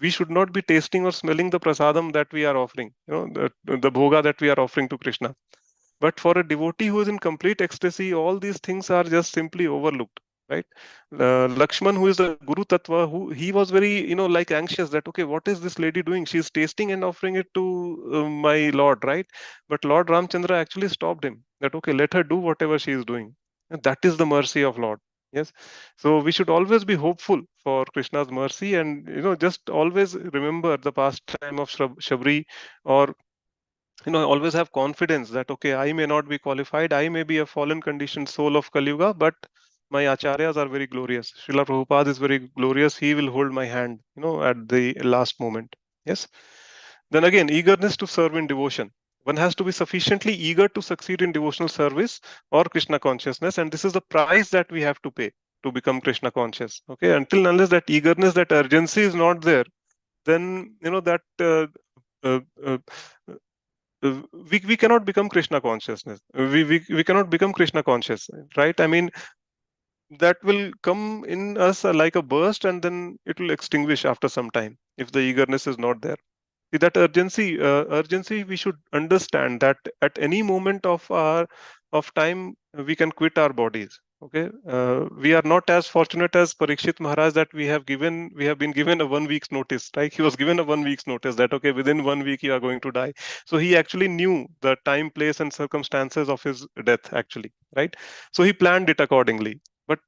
we should not be tasting or smelling the prasadam that we are offering, the bhoga that we are offering to Krishna. But for a devotee who is in complete ecstasy, all these things are just simply overlooked, right? Lakshman, who is the Guru Tattva, who he was very, like anxious that, okay, what is this lady doing? She's tasting and offering it to my Lord, right? But Lord Ramchandra actually stopped him that, okay, let her do whatever she is doing. And that is the mercy of Lord. Yes. So we should always be hopeful for Krishna's mercy, and, just always remember the pastime of Shabri, or always have confidence that, okay, I may not be qualified, I may be a fallen conditioned soul of Kali Yuga, but my acharyas are very glorious. Srila Prabhupada is very glorious. He will hold my hand, at the last moment. Yes. Then again, eagerness to serve in devotion. One has to be sufficiently eager to succeed in devotional service or Krishna consciousness, and this is the price that we have to pay to become Krishna conscious. Okay, until and unless that eagerness, that urgency is not there, then that uh, uh, we cannot become Krishna consciousness. We cannot become Krishna conscious, right? I mean, that will come in us like a burst, and then it will extinguish after some time if the eagerness is not there. See, that urgency, we should understand that at any moment of time, we can quit our bodies. Okay, we are not as fortunate as Parikshit Maharaj, that we have been given a 1 week's notice. Right, he was given a 1 week's notice that, okay, within 1 week you are going to die. So he actually knew the time, place, and circumstances of his death. Actually, right. So he planned it accordingly. But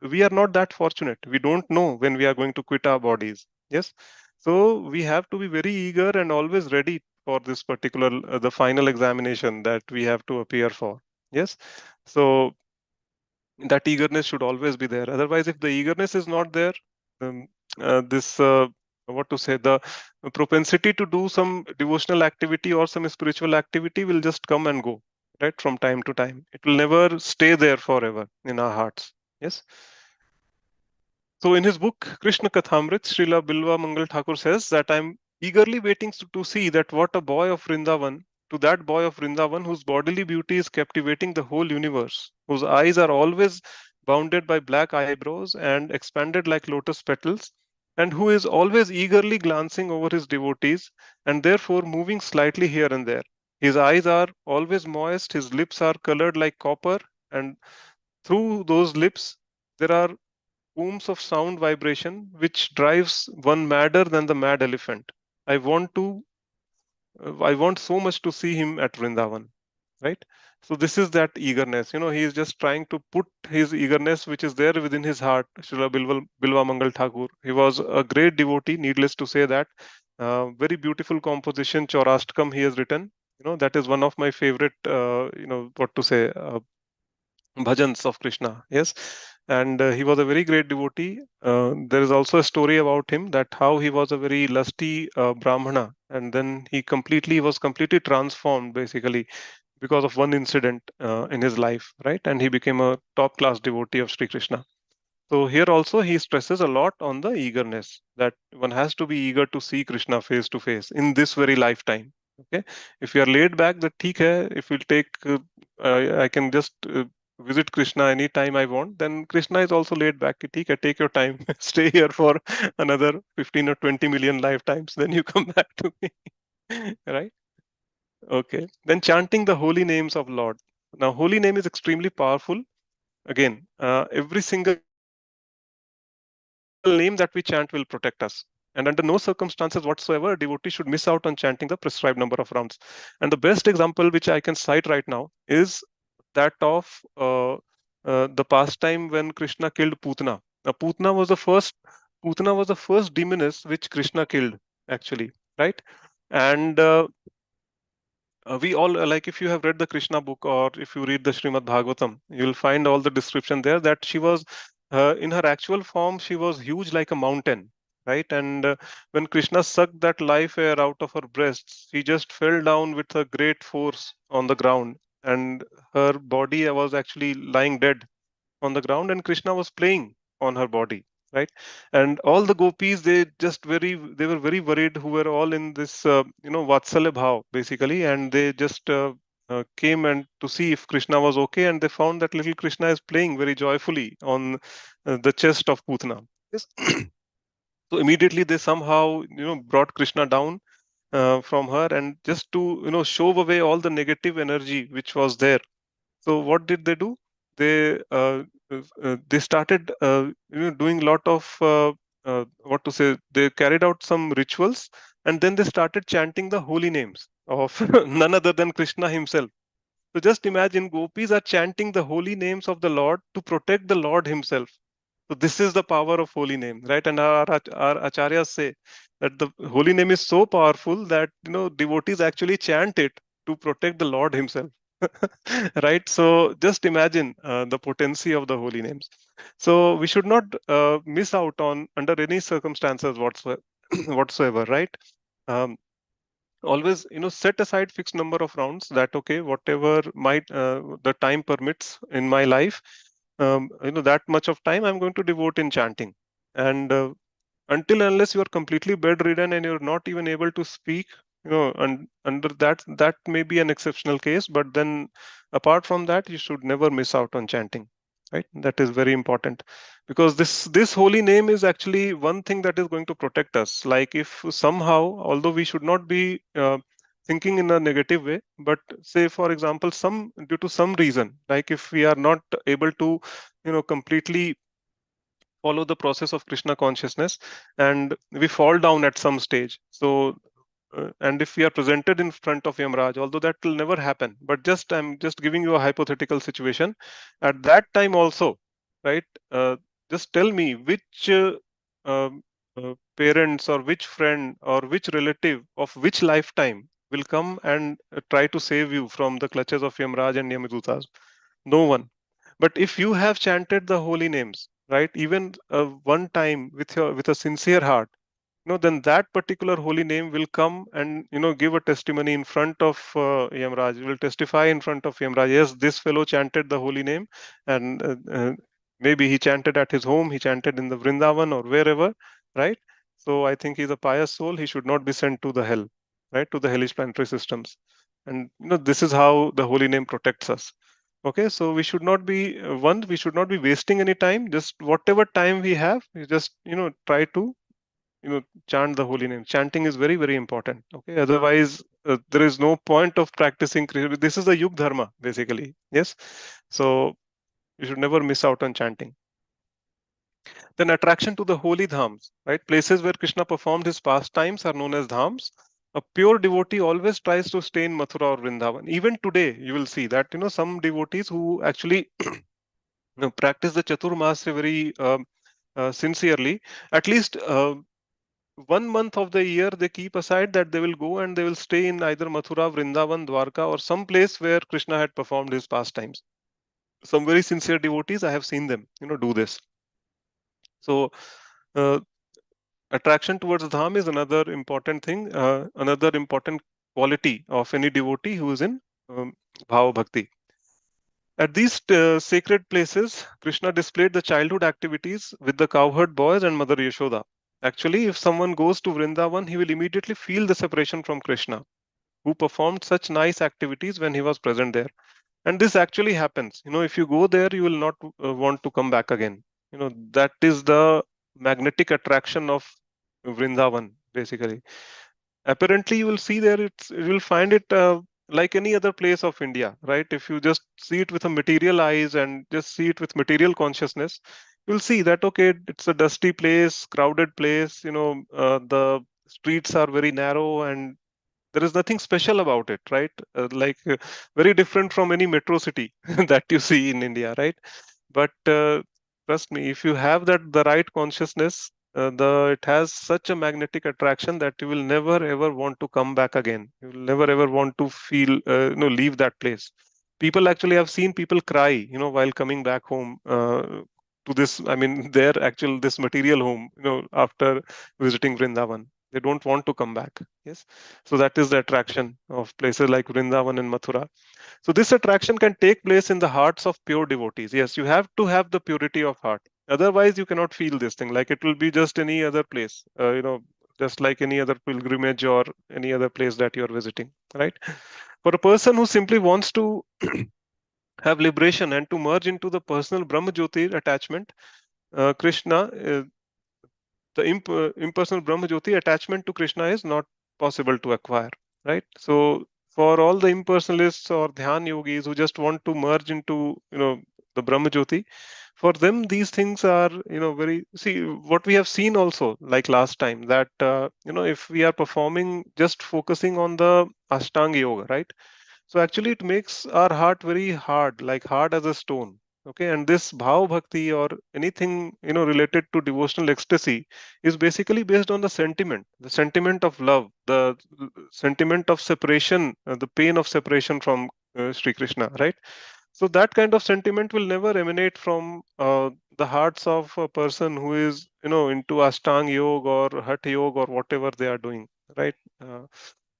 we are not that fortunate. We don't know when we are going to quit our bodies. Yes. So we have to be very eager and always ready for this particular the final examination that we have to appear for. Yes. So that eagerness should always be there. Otherwise, if the eagerness is not there, um, this what to say, the propensity to do some devotional activity or some spiritual activity will just come and go, right, from time to time. It will never stay there forever in our hearts. Yes. So in his book Krishna Kathamrit, Srila Bilwa Mangal Thakur says that I'm eagerly waiting to see that what a boy of Vrindavan, to that boy of Vrindavan whose bodily beauty is captivating the whole universe, whose eyes are always bounded by black eyebrows and expanded like lotus petals, and who is always eagerly glancing over his devotees and therefore moving slightly here and there. His eyes are always moist, his lips are colored like copper, and through those lips there are booms of sound vibration which drives one madder than the mad elephant. I want to, I want so much to see him at Vrindavan, right? So this is that eagerness. He is just trying to put his eagerness, which is there within his heart. Srila Bilwa Mangal Thakur. He was a great devotee, needless to say that. Very beautiful composition, Chaurashtakam, he has written. That is one of my favorite, what to say, bhajans of Krishna. Yes, and he was a very great devotee. There is also a story about him that how he was a very lusty brahmana, and then he was completely transformed basically because of one incident in his life, right? And he became a top class devotee of Sri Krishna. So here also he stresses a lot on the eagerness that one has to be eager to see Krishna face to face in this very lifetime. Okay, if you are laid back, that theek hai. If we'll take, I can just visit Krishna anytime I want. Then Krishna is also laid back. Ki, theek hai, take your time, stay here for another 15 or 20 million lifetimes. Then you come back to me, right? Okay. Then chanting the holy names of Lord. Now, holy name is extremely powerful. Again, every single name that we chant will protect us. And under no circumstances whatsoever, a devotee should miss out on chanting the prescribed number of rounds. And the best example which I can cite right now is that of the pastime when Krishna killed Putana. Now, Putana was the first demoness which Krishna killed, actually, right? And we all like, if you have read the Krishna book or if you read the Srimad Bhagavatam, you will find all the description there that she was in her actual form, she was huge like a mountain, right? And when Krishna sucked that life air out of her breasts, she just fell down with a great force on the ground, and her body was actually lying dead on the ground, and Krishna was playing on her body, right? And all the gopis, they were very worried, who were all in this vatsalya bhav basically, and they just came and to see if Krishna was okay, and they found that little Krishna is playing very joyfully on the chest of Putana. Yes. So immediately they somehow brought Krishna down from her, and just to shove away all the negative energy which was there. So what did they do? They started doing lot of what to say. They carried out some rituals, and then they started chanting the holy names of none other than Krishna himself. So just imagine, gopis are chanting the holy names of the Lord to protect the Lord himself. So this is the power of holy name, right? And our acharyas say that the holy name is so powerful that devotees actually chant it to protect the Lord himself. Right? So just imagine the potency of the holy names. So we should not miss out on under any circumstances whatsoever, whatsoever, right? Um, Always set aside fixed number of rounds, that okay, whatever might the time permits in my life, that much of time I'm going to devote in chanting. And until unless you are completely bedridden and you're not even able to speak, and under that may be an exceptional case, but then apart from that, you should never miss out on chanting, right? That is very important, because this holy name is actually one thing that is going to protect us. Like, if somehow, although we should not be thinking in a negative way, but say for example, some due to some reason, like if we are not able to completely follow the process of Krishna consciousness, and we fall down at some stage. So, and if we are presented in front of Yamraj, although that will never happen, but just I'm just giving you a hypothetical situation. At that time also, right? Just tell me which parents or which friend or which relative of which lifetime will come and try to save you from the clutches of Yamraj and Yamadutas. No one. But if you have chanted the holy names, right, even one time with a sincere heart, then that particular holy name will come and give a testimony in front of Yamraj. Will testify in front of Yamraj. Yes, this fellow chanted the holy name, and maybe he chanted at his home, he chanted in the Vrindavan or wherever, right? So I think he's a pious soul. He should not be sent to the hell, right, to the hellish planetary systems. And this is how the holy name protects us. Okay, so we should not be we should not be wasting any time. Just whatever time we have, we just try to chant the holy name. Chanting is very, very important. Okay, otherwise there is no point of practicing This is the yug dharma basically. Yes, so you should never miss out on chanting. Then attraction to the holy dhams, right? Places where Krishna performed his pastimes are known as dhams. A pure devotee always tries to stay in Mathura or Vrindavan. Even today, you will see that some devotees who actually practice the Chaturmasya very sincerely, at least 1 month of the year they keep aside, that they will go and they will stay in either Mathura, Vrindavan, Dwarka, or some place where Krishna had performed his pastimes. Some very sincere devotees, I have seen them do this. So uh, attraction towards dham is another important thing, another important quality of any devotee who is in bhava bhakti. At these sacred places, Krishna displayed the childhood activities with the cowherd boys and Mother Yashoda. Actually, if someone goes to Vrindavan, he will immediately feel the separation from Krishna, who performed such nice activities when he was present there. And this actually happens. If you go there, you will not want to come back again. That is the magnetic attraction of Vrindavan, basically. Apparently, you will see there, you will find it like any other place of India, right? If you just see it with a material eyes and just see it with material consciousness, you'll see that okay, it's a dusty place, crowded place, the streets are very narrow and there is nothing special about it, right? Very different from any metro city that you see in India, right? But trust me, if you have the right consciousness, the it has such a magnetic attraction that you will never ever want to come back again. You will never ever want to feel leave that place. People actually have seen people cry, while coming back home to this, I mean their actual this material home, after visiting Vrindavan. They don't want to come back. Yes. So that is the attraction of places like Vrindavan and Mathura. So this attraction can take place in the hearts of pure devotees. Yes, you have to have the purity of heart. Otherwise, you cannot feel this thing. Like it will be just any other place, just like any other pilgrimage or any other place that you are visiting, right? For a person who simply wants to have liberation and to merge into the personal Brahma Jyoti attachment, Krishna, the impersonal Brahma Jyoti attachment to Krishna is not possible to acquire, right? So for all the impersonalists or dhyan yogis who just want to merge into, the Brahma Jyoti, for them these things are, very, see what we have seen also like last time that, if we are performing just focusing on the Ashtanga yoga, right? So actually, it makes our heart very hard, like hard as a stone. Okay, and this bhav bhakti or anything related to devotional ecstasy is basically based on the sentiment of love, the sentiment of separation, the pain of separation from Sri Krishna, right? So that kind of sentiment will never emanate from the hearts of a person who is into Ashtang yoga or Hatha yoga or whatever they are doing, right?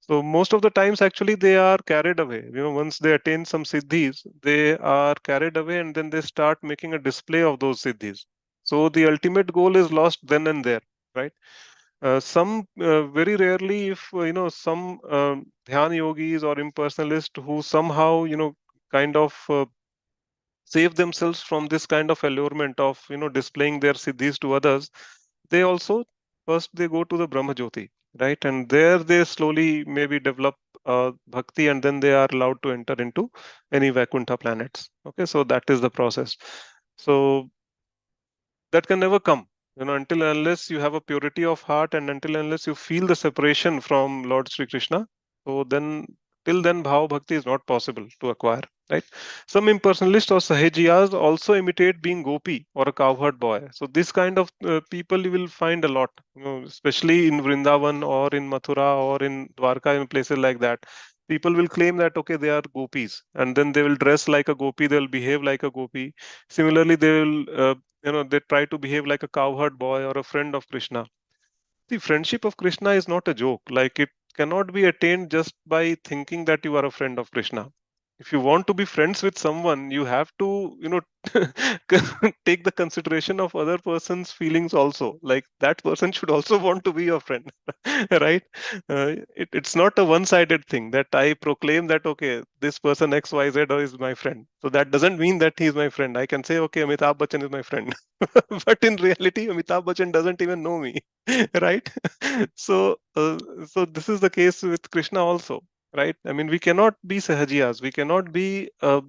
So most of the times, actually, they are carried away. Once they attain some siddhis, they are carried away, and then they start making a display of those siddhis. So the ultimate goal is lost then and there, right? Some very rarely, if some dhyan yogis or impersonalists who somehow kind of save themselves from this kind of allurement of displaying their siddhis to others, they also first they go to the Brahma Jyoti, right? And there they slowly maybe develop bhakti, and then they are allowed to enter into any Vaikuntha planets. Okay, so that is the process. So that can never come, until and unless you have a purity of heart and until and unless you feel the separation from Lord Sri Krishna. So then, till then, bhava bhakti is not possible to acquire, right? Some impersonalists or sahajiyas also imitate being gopi or a cowherd boy. So this kind of people you will find a lot, especially in Vrindavan or in Mathura or in Dwarka, in places like that. People will claim that okay, they are gopis, and then they will dress like a gopi, they will behave like a gopi. Similarly, they will they try to behave like a cowherd boy or a friend of Krishna. The friendship of Krishna is not a joke. Like it cannot be attained just by thinking that you are a friend of Krishna. If you want to be friends with someone, you have to, take the consideration of other person's feelings also. Like that person should also want to be your friend, right? It's not a one-sided thing that I proclaim that, okay, this person XYZ is my friend. So that doesn't mean that he is my friend. I can say, okay, Amitabh Bachchan is my friend. But in reality, Amitabh Bachchan doesn't even know me. Right. So this is the case with Krishna also, right? I mean, we cannot be sahajiyas, we cannot be uh,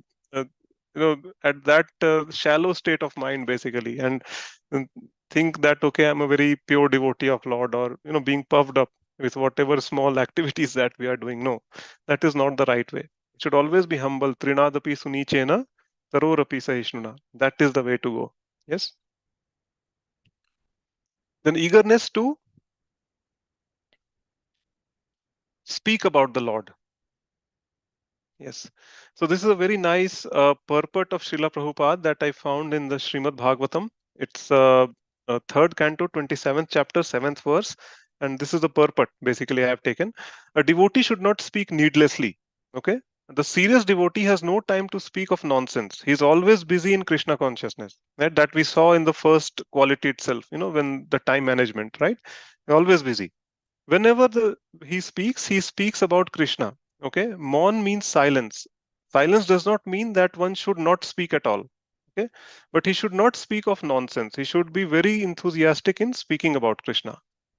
at that shallow state of mind basically, and think that okay, I'm a very pure devotee of Lord, or being puffed up with whatever small activities that we are doing. No, that is not the right way. It should always be humble. Trinadapi sunichena tarorapi sahishnuna. That is the way to go. Yes. Then eagerness to speak about the Lord. Yes. So this is a very nice purport of Srila Prabhupada that I found in the Srimad Bhagavatam. It's third canto, 27th chapter, 7th verse. And this is the purport basically I have taken. A devotee should not speak needlessly. Okay. The serious devotee has no time to speak of nonsense. He's always busy in Krishna consciousness. Right? That we saw in the first quality itself, when the time management, right? Always busy. Whenever he speaks about Krishna. Okay, Maun means silence. Silence does not mean that one should not speak at all. Okay, but he should not speak of nonsense. He should be very enthusiastic in speaking about Krishna.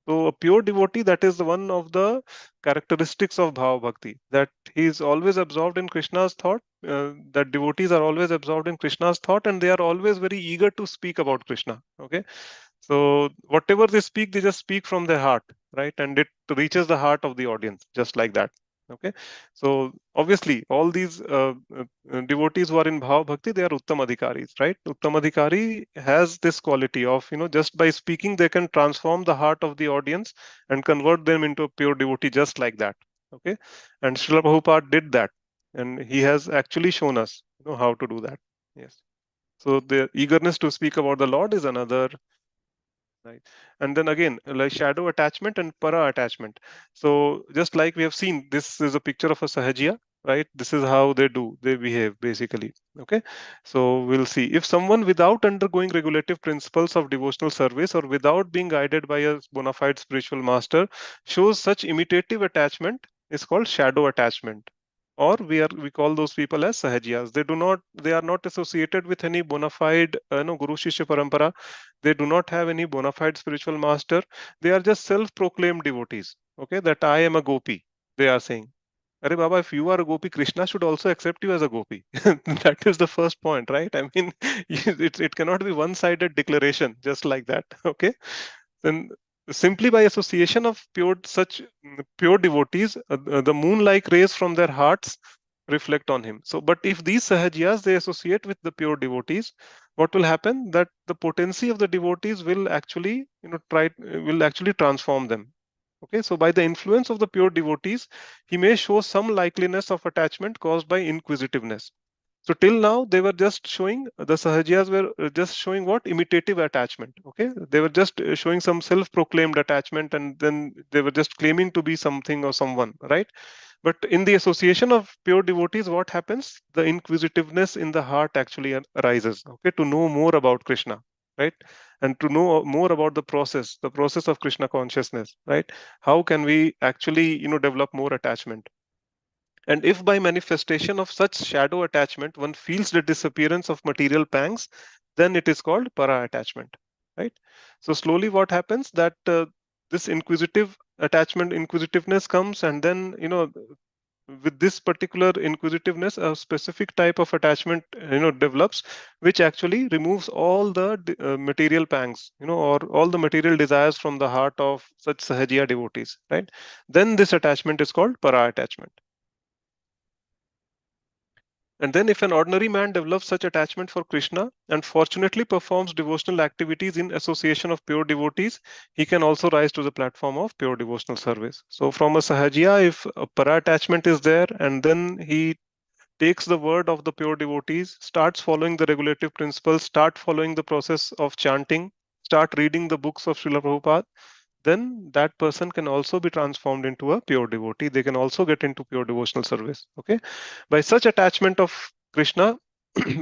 So a pure devotee, that is one of the characteristics of Bhava Bhakti, that he is always absorbed in Krishna's thought, that devotees are always absorbed in Krishna's thought, and they are always very eager to speak about Krishna. Okay. So whatever they speak, they just speak from their heart, right? And it reaches the heart of the audience, just like that. Okay. So obviously, all these devotees who are in Bhava Bhakti, they are Uttam Adhikaris, right? Uttam Adhikari has this quality of, just by speaking, they can transform the heart of the audience and convert them into a pure devotee, just like that. Okay. And Srila Prabhupada did that. And he has actually shown us, how to do that. Yes. So the eagerness to speak about the Lord is another. Right. And then again, like shadow attachment and para attachment. So just like we have seen, this is a picture of a sahajiya, right? This is how they behave basically. Okay. So we'll see. If someone without undergoing regulative principles of devotional service or without being guided by a bona fide spiritual master shows such imitative attachment, is called shadow attachment. Or we call those people as sahajiyas. They are not associated with any bona fide Guru Shishya Parampara. They do not have any bona fide spiritual master. They are just self-proclaimed devotees. Okay, that I am a gopi. They are saying, "Arey Baba, if you are a gopi, Krishna should also accept you as a gopi." That is the first point, right? I mean, it cannot be one-sided declaration just like that. Okay, then simply by association of pure devotees, the moon-like rays from their hearts reflect on him. So, but if these sahajiyas they associate with the pure devotees, what will happen? That the potency of the devotees will actually, will actually transform them. Okay, so by the influence of the pure devotees, he may show some likeliness of attachment caused by inquisitiveness. So till now, they were just showing the Sahajiyas were just showing what imitative attachment. Okay, they were just showing some self-proclaimed attachment, and then they were just claiming to be something or someone, right? But in the association of pure devotees, what happens? The inquisitiveness in the heart actually arises. Okay, to know more about Krishna, right? And to know more about the process of Krishna consciousness, right? How can we actually, develop more attachment? And if by manifestation of such shadow attachment one feels the disappearance of material pangs, then it is called para attachment, right? So slowly what happens that this inquisitiveness comes, and then, with this particular inquisitiveness, a specific type of attachment, develops, which actually removes all the material pangs, or all the material desires from the heart of such sahajiya devotees, right? Then this attachment is called para attachment. And then, if an ordinary man develops such attachment for Krishna and fortunately performs devotional activities in association of pure devotees, he can also rise to the platform of pure devotional service. So, from a sahajiya, if a para attachment is there, and then he takes the word of the pure devotees, starts following the regulative principles, start following the process of chanting, start reading the books of Srila Prabhupada, then that person can also be transformed into a pure devotee. They can also get into pure devotional service. Okay, by such attachment of Krishna,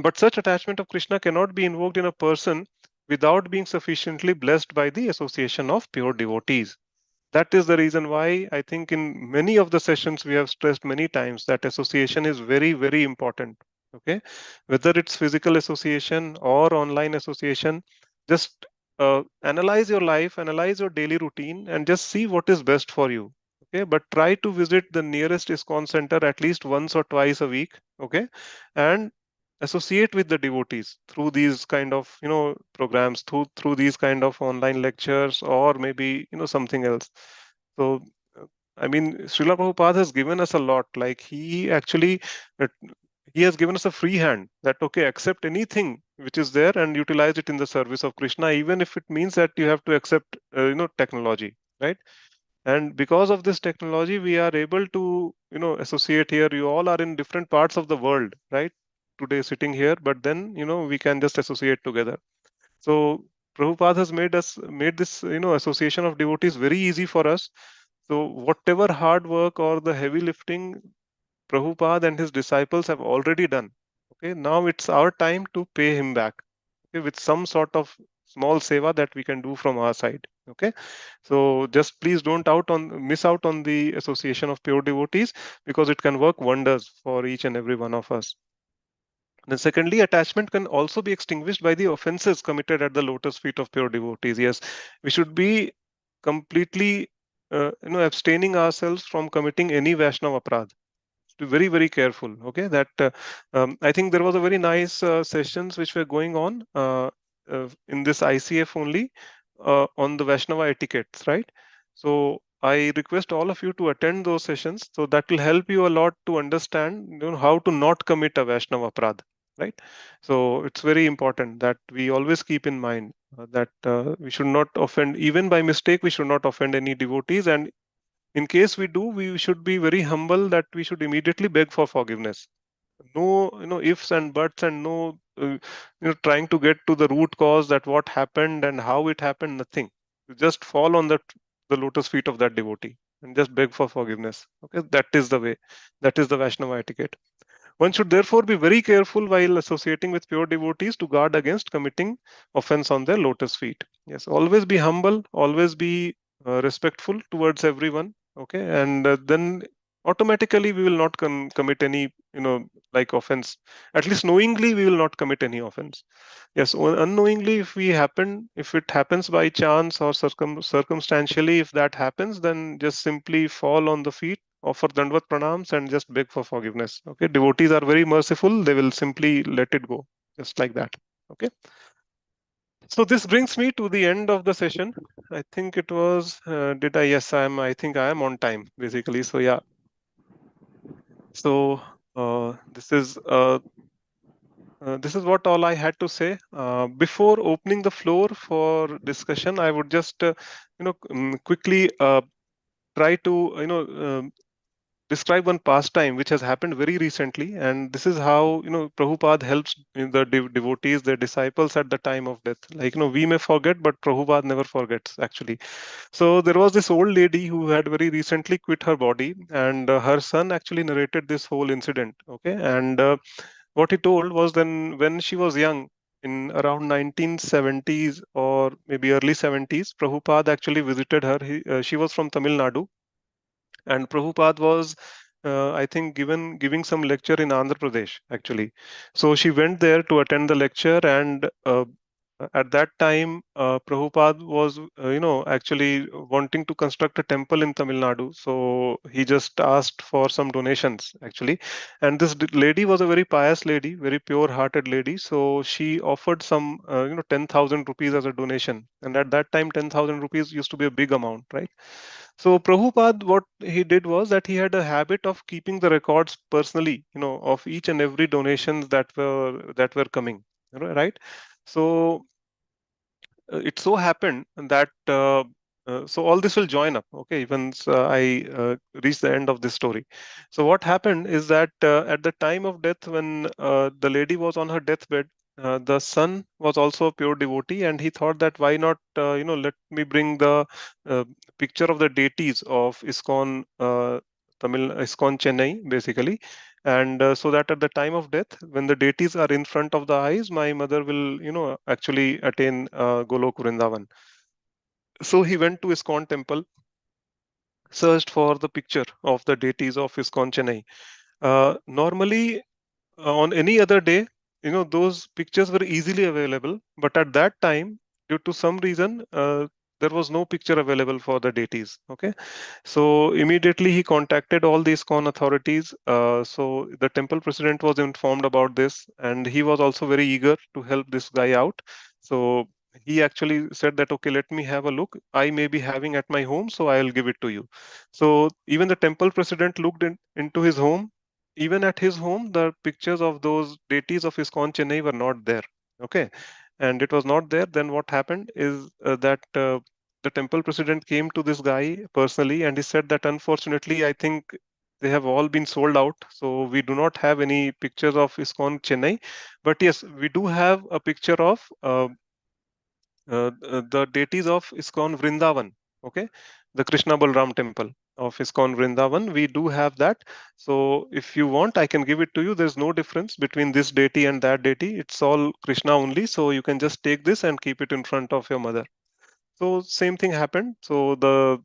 but such attachment of Krishna cannot be invoked in a person without being sufficiently blessed by the association of pure devotees. That is the reason why I think in many of the sessions we have stressed many times that association is very, very important. Okay, whether it's physical association or online association, just analyze your life, analyze your daily routine, and just see what is best for you. Okay, but try to visit the nearest ISKCON center at least once or twice a week. Okay, and associate with the devotees through these kind of programs, through these kind of online lectures, or maybe something else. So I mean, Srila Prabhupada has given us a lot. Like uh, he has given us a free hand that okay, accept anything which is there and utilize it in the service of Krishna, even if it means that you have to accept technology, right? And because of this technology we are able to associate here. You all are in different parts of the world, right, today sitting here, but then we can just associate together. So Prabhupada has made this association of devotees very easy for us. So whatever hard work or the heavy lifting Prabhupada and his disciples have already done, okay, now it's our time to pay him back, okay, with some sort of small seva that we can do from our side. Okay, so just please don't miss out on the association of pure devotees, because it can work wonders for each and every one of us. Then secondly, attachment can also be extinguished by the offenses committed at the lotus feet of pure devotees. Yes, we should be completely abstaining ourselves from committing any Vaishnava aparadh. To be very very careful. Okay, that I think there was a very nice sessions which were going on in this ICF only on the Vaishnava etiquettes, right? So I request all of you to attend those sessions, so that will help you a lot to understand, how to not commit a Vaishnava aparadh, right? So it's very important that we always keep in mind that we should not offend, even by mistake we should not offend any devotees, and in case we do, we should be very humble that we should immediately beg for forgiveness. No, ifs and buts, and no, trying to get to the root cause, that what happened and how it happened. Nothing. You just fall on the lotus feet of that devotee and just beg for forgiveness. Okay, that is the way. That is the Vaishnava etiquette. One should therefore be very careful while associating with pure devotees to guard against committing offense on their lotus feet. Yes, always be humble, always be respectful towards everyone. Okay, and then automatically we will not commit any, like offense. At least knowingly, we will not commit any offense. Yes, unknowingly, if it happens by chance or circumstantially, if that happens, then just simply fall on the feet, offer Dandvat pranams, and just beg for forgiveness. Okay, devotees are very merciful; they will simply let it go, just like that. Okay, so this brings me to the end of the session. I think it was. Did I? Yes, I am. I think I am on time, basically. So yeah. So this is what all I had to say. Before opening the floor for discussion, I would just, quickly try to, describe one pastime which has happened very recently, and this is how, Prabhupada helps the devotees, their disciples at the time of death. Like, we may forget, but Prabhupada never forgets, actually. So there was this old lady who had very recently quit her body, and her son actually narrated this whole incident. Okay, and what he told was, then when she was young, in around 1970s or maybe early 70s, Prabhupada actually visited her. She was from Tamil Nadu, and Prabhupada was, I think, giving some lecture in Andhra Pradesh, actually. So she went there to attend the lecture, and at that time, Prabhupada was, actually wanting to construct a temple in Tamil Nadu. So he just asked for some donations, actually. And this lady was a very pious lady, very pure-hearted lady. So she offered some, 10,000 rupees as a donation. And at that time, 10,000 rupees used to be a big amount, right? So Prabhupada, what he did was that he had a habit of keeping the records personally, of each and every donations that were coming, right? So it so happened that so all this will join up, okay, once I reach the end of this story. So what happened is that at the time of death, when the lady was on her deathbed, the son was also a pure devotee, and he thought that why not, let me bring the uh, picture of the deities of ISKCON, Tamil ISKCON Chennai, basically, and so that at the time of death, when the deities are in front of the eyes, my mother will, actually attain Golok Vrindavan. So he went to ISKCON temple, searched for the picture of the deities of ISKCON Chennai. Normally, on any other day, those pictures were easily available, but at that time, due to some reason, there was no picture available for the deities. Okay, so immediately he contacted all the ISKCON authorities. So the temple president was informed about this, and he was also very eager to help this guy out. So he actually said that, okay, let me have a look. I may be having at my home, so I'll give it to you. So even the temple president looked into his home. Even at his home, the pictures of those deities of ISKCON Chennai were not there. Okay, and it was not there. Then what happened is that the temple president came to this guy personally, and he said that unfortunately, I think they have all been sold out. So we do not have any pictures of ISKCON Chennai, but yes, we do have a picture of the deities of ISKCON Vrindavan. Okay, the Krishna Balram temple of ISKCON Vrindavan. We do have that. So if you want, I can give it to you. There's no difference between this deity and that deity. It's all Krishna only. So you can just take this and keep it in front of your mother. So same thing happened. So the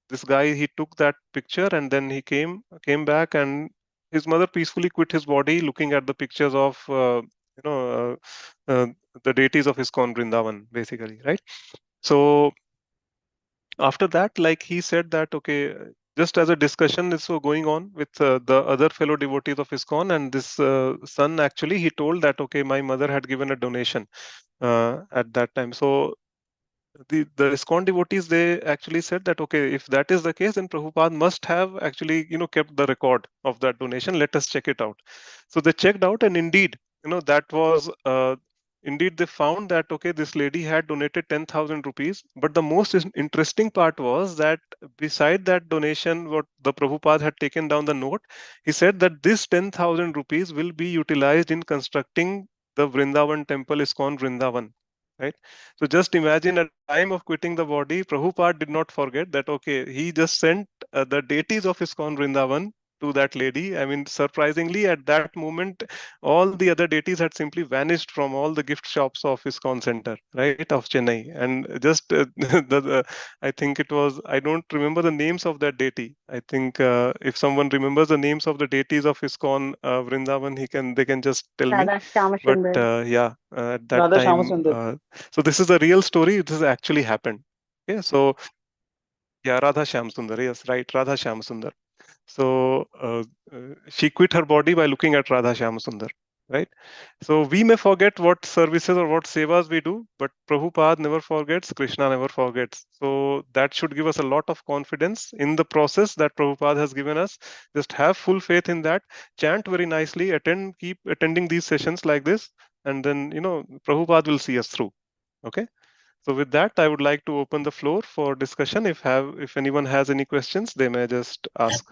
this guy, he took that picture, and then he came back, and his mother peacefully quit his body, looking at the pictures of you know uh, the deities of ISKCON Vrindavan, basically, right? So after that, like he said that, okay, just as a discussion is so going on with the other fellow devotees of ISKCON, and this son actually, he told that, okay, my mother had given a donation at that time. So the ISKCON devotees, they actually said that, okay, if that is the case, then Prabhupada must have actually, kept the record of that donation. Let us check it out. So they checked out, and indeed, that was indeed they found that, okay, this lady had donated 10,000 rupees. But the most interesting part was that beside that donation, what the Prabhupada had taken down the note, he said that this 10,000 rupees will be utilized in constructing the Vrindavan temple, ISKCON Vrindavan. Right. So just imagine, at the time of quitting the body, Prabhupada did not forget that, okay, he just sent the deities of ISKCON Vrindavan to that lady. I mean, surprisingly, at that moment, all the other deities had simply vanished from all the gift shops of ISKCON Center, right, of Chennai. And just I think it was, I don't remember the names of that deity. I think if someone remembers the names of the deities of ISKCON Vrindavan, they can just tell me. Radha But Shyamsundar. yeah, at that Radha time, Shamasundar. so this is a real story. This has actually happened. Okay, so yeah, Radha Shyamsundar. Yes, right, Radha Shyamsundar. So she quit her body by looking at Radha Shyamsundar. Right. So we may forget what services or what sevas we do, but Prabhupada never forgets. Krishna never forgets. So that should give us a lot of confidence in the process that Prabhupada has given us. Just have full faith in that. Chant very nicely. Keep attending these sessions like this, and then Prabhupada will see us through. Okay. So with that, I would like to open the floor for discussion. If anyone has any questions, they may just ask.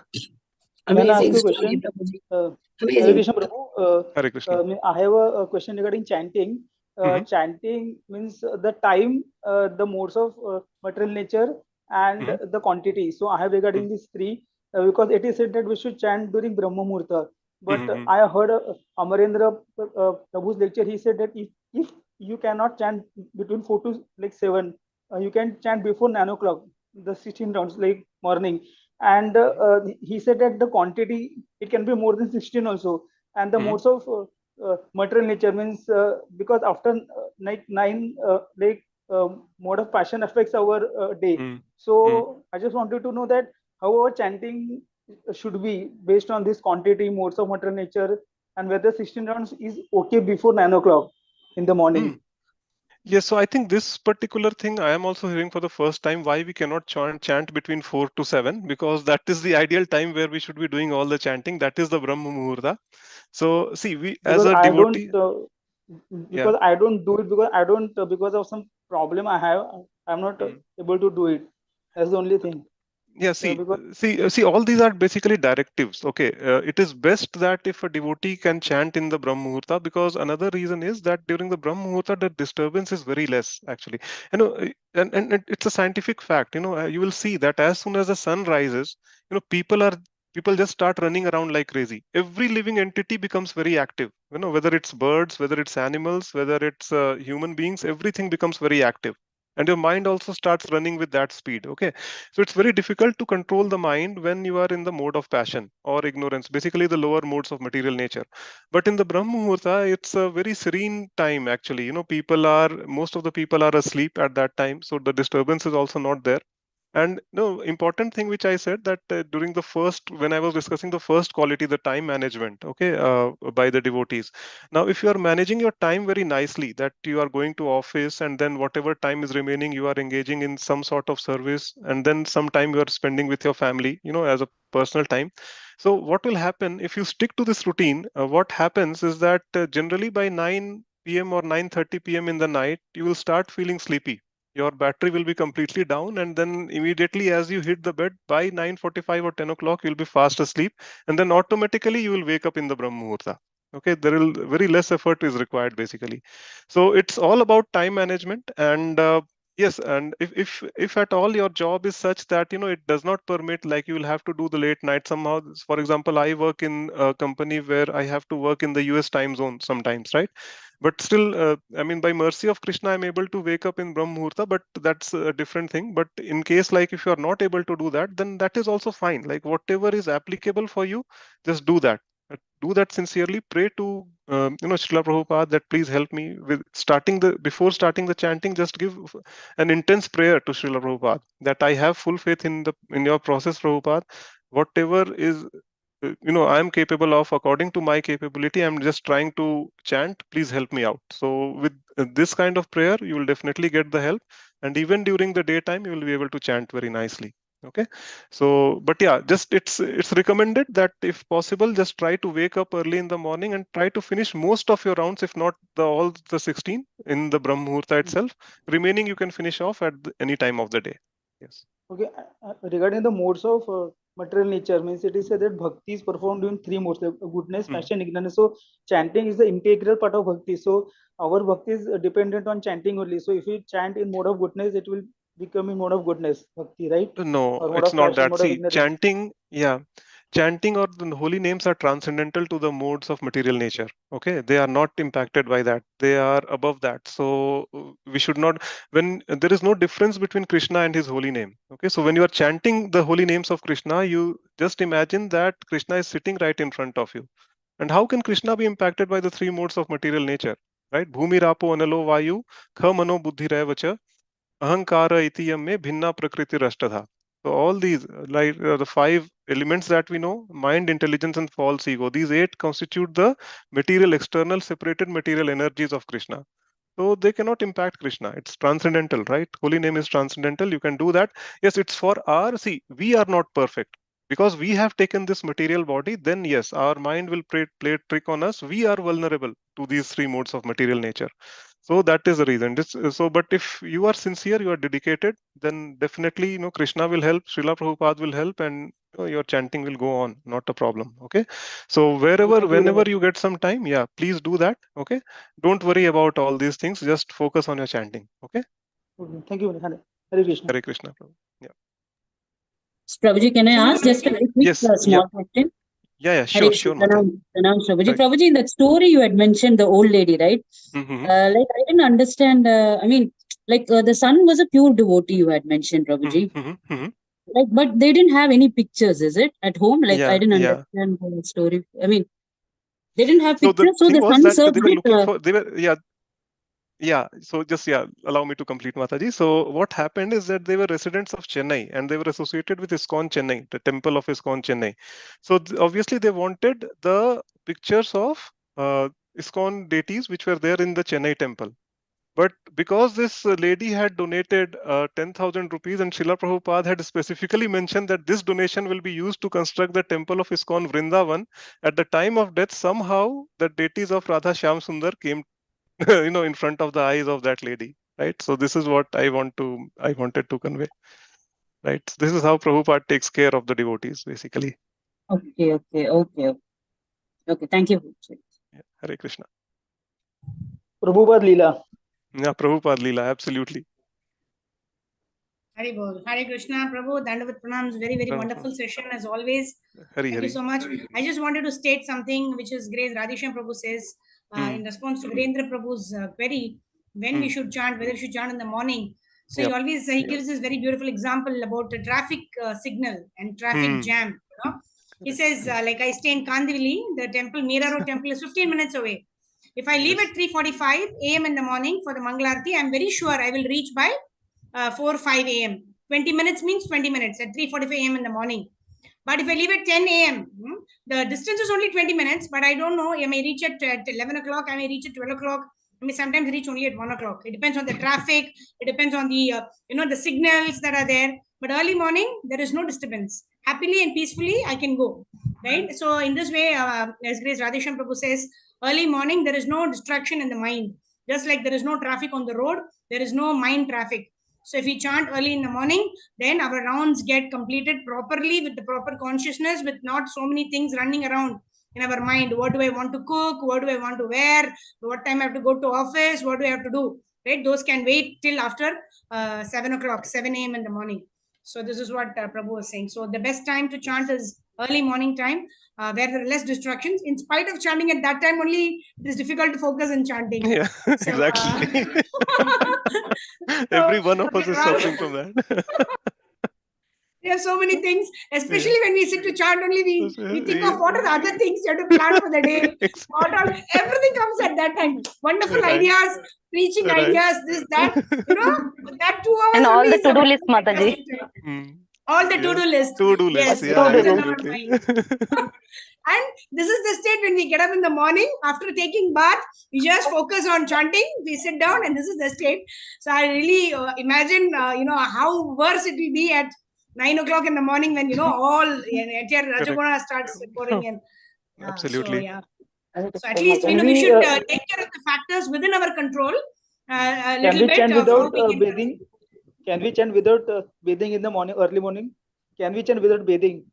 Can I ask Amazing you a story, question? Prabhuji. Hare Amazing. Krishna Prabhu. Hare Krishna. I have a question regarding chanting. Hmm. Chanting means the time, the modes of material nature, and Hmm. the quantity. So I have regarding these three because it is said that we should chant during Brahma Muhurta. But Hmm. I heard Amarendra Prabhu's lecture. He said that if you cannot chant between 4 to 7, you can chant before 9 o'clock, the 16 rounds like morning. And he said that the quantity, it can be more than 16 also. And the Hmm. modes of material nature means because after like 9 mode of passion affects our day. Hmm. Hmm. So I just wanted to know that how our chanting should be based on this quantity, modes of material nature, and whether 16 rounds is okay before 9 o'clock in the Hmm. morning. Yes, so I think this particular thing I am also hearing for the first time, why we cannot chant between 4 to 7, because that is the ideal time where we should be doing all the chanting. That is the Brahma Muhurta. So see, we as Because a I don't devotee, yeah. do it because I don't because of some problem I have. I'm not Hmm. able to do it. That's the only thing. Yeah, Because all these are basically directives. Okay, it is best that if a devotee can chant in the Brahm Muhurta, because another reason is that during the Brahm Muhurta, the disturbance is very less, actually. And it's a scientific fact. You will see that as soon as the sun rises, people just start running around like crazy. Every living entity becomes very active. Whether it's birds, whether it's animals, whether it's human beings, everything becomes very active, and your mind also starts running with that speed. Okay, so it's very difficult to control the mind when you are in the mode of passion or ignorance, basically the lower modes of material nature. But in the Brahma Muhurta, it's a very serene time actually. Most of the people are asleep at that time, so the disturbance is also not there. And no important thing which I said, that during the first, when I was discussing the first quality, the time management, okay, by the devotees. Now, if you are managing your time very nicely, that you are going to office and then whatever time is remaining, you are engaging in some sort of service, and then some time you are spending with your family, as a personal time. So what will happen if you stick to this routine? What happens is that generally by 9 p.m. or 9:30 p.m. in the night, you will start feeling sleepy. Your battery will be completely down, and then immediately as you hit the bed by 9:45 or 10 o'clock, you'll be fast asleep, and then automatically you will wake up in the Brahma Muhurta. Okay, there will very less effort is required basically. So it's all about time management. And yes, and if at all your job is such that it does not permit, like you will have to do the late night somehow. For example, I work in a company where I have to work in the US time zone sometimes, right? But still, I mean, by mercy of Krishna, I'm able to wake up in Brahm Muhurta, but that's a different thing. But in case, like, if you are not able to do that, then that is also fine. Like, whatever is applicable for you, just do that. do that sincerely. Pray to Srila Prabhupada that please help me with before starting the chanting. Just give an intense prayer to Srila Prabhupada that I have full faith in your process, Prabhupada. Whatever is I am capable of according to my capability, I'm just trying to chant, please help me out. So with this kind of prayer, you will definitely get the help, and even during the daytime you will be able to chant very nicely. Okay, so but yeah, just it's recommended that if possible, just try to wake up early in the morning and try to finish most of your rounds, if not all the 16 in the Brahm Muhurta itself. Remaining you can finish off at any time of the day. Yes. Okay, regarding the modes of material nature, means it is said that bhakti is performed in three modes: goodness, passion, ignorance. So chanting is the integral part of bhakti. So our bhakti is dependent on chanting only. So if we chant in mode of goodness, it will become in mode of goodness, bhakti, right? No, Or mode it's of not passion, that. mode of See, ignorance. chanting or the holy names are transcendental to the modes of material nature. Okay, they are not impacted by that. They are above that. So we should not. When there is no difference between Krishna and his holy name. Okay, so when you are chanting the holy names of Krishna, you just imagine that Krishna is sitting right in front of you. And how can Krishna be impacted by the three modes of material nature? Right? Bhumi rapo analo vayu kha mano buddhi vacha ahankara itiyam me bhinna prakriti rashtadha. So all these, the five elements that we know: mind, intelligence, and false ego. These eight constitute the material, external, separated material energies of Krishna. So they cannot impact Krishna. It's transcendental, right? Holy name is transcendental. You can do that. Yes, it's for see, we are not perfect. Because we have taken this material body, then yes, our mind will play a trick on us. We are vulnerable to these three modes of material nature. So that is the reason. But if you are sincere, you are dedicated, then definitely, Krishna will help, Srila Prabhupada will help, and your chanting will go on. Not a problem. Okay. So Okay, thank you very whenever much. you get some time, yeah, please do that. Okay. Don't worry about all these things. Just focus on your chanting. Okay. Okay, thank you. Hare Krishna. Hare Krishna. Prabhu. Yeah. Prabhuji, can I Sindhu ask just a Mataji. very quick Yes. Yeah. small question? Yeah. Hare Sure. Krishna, Sure, Mataji. pranam, Prabhuji. Right. Prabhuji, in that story you had mentioned the old lady, right? Mm-hmm. Like I didn't understand. I mean, like the son was a pure devotee. You had mentioned, Prabhuji. Mm-hmm. Mm-hmm. Like, but they didn't have any pictures, is it, at home? Like I Yeah. didn't Yeah. understand the story. I mean, they didn't have So the pictures, so thing the was son that served they were with. looking for, yeah. So just, yeah, allow me to complete, Mataji. So what happened is that they were residents of Chennai and they were associated with ISKCON Chennai, the temple of ISKCON Chennai. So obviously they wanted the pictures of ISKCON deities which were there in the Chennai temple. But because this lady had donated 10,000 rupees, and Srila Prabhupada had specifically mentioned that this donation will be used to construct the temple of ISKCON Vrindavan, at the time of death, somehow the deities of Radha Shyam Sundar came in front of the eyes of that lady, right? So this is what I wanted to convey, right? So this is how Prabhupada takes care of the devotees, basically. Okay. Thank you. Yeah. Hare Krishna. Prabhupada Leela. Yeah, Prabhupada Leela, absolutely. Hari Bol. Hare Krishna, Prabhu. Dandavat Pranams. Very, very wonderful session as always. Hari Thank you Hari. so much. I just wanted to state something which is Grace Radheshyam Prabhu says in response to Virendra Prabhu's query when we should chant, whether we should chant in the morning. So Yep. he gives this very beautiful example about the traffic signal and traffic jam. He says, like I stay in Kandivali, the temple, Meera Road temple is 15 minutes away. If I leave Yes. at 3:45 a.m. in the morning for the Mangalarti, I'm very sure I will reach by 4 5 a.m. 20 minutes means 20 minutes at 3:45 a.m. in the morning. But if I leave at 10 a.m., the distance is only 20 minutes, but I don't know. I may reach at 11 o'clock, I may reach at 12 o'clock. I may sometimes reach only at 1 o'clock. It depends on the traffic. It depends on the, the signals that are there. But early morning, there is no disturbance. Happily and peacefully, I can go. Right? So in this way, as Grace Radheshyam Prabhu says, early morning, there is no distraction in the mind. Just like there is no traffic on the road, there is no mind traffic. So if we chant early in the morning, then our rounds get completed properly with the proper consciousness, with not so many things running around in our mind. What do I want to cook? What do I want to wear? What time I have to go to office? What do I have to do? Right? Those can wait till after 7 o'clock, 7 a.m. in the morning. So this is what Prabhu was saying. So the best time to chant is early morning time, where there are less distractions. In spite of chanting at that time only, it is difficult to focus in chanting. Yeah, So, exactly. Every one of okay, us is well, suffering from that. We have so many things, especially when we sit to chant only, we think of what are the other things you have to plan for the day. What all, everything comes at that time. Wonderful ideas, preaching ideas, this, that, that 2 hours And all only the is to-do a list, Mataji. all the to-do list. To-do list. Yes, Yeah, it's a lot of absolutely. mind. And this is the state when we get up in the morning after taking bath, we just focus on chanting, we sit down, and this is the state. So I really imagine, how worse it will be at 9 o'clock in the morning when, all Rajaguna starts pouring in. Absolutely. So, yeah. So at least, we should take care of the factors within our control a little bit. Can we chant how without we can bathing? Can we chant without bathing in the morning, early morning? Can we chant without bathing?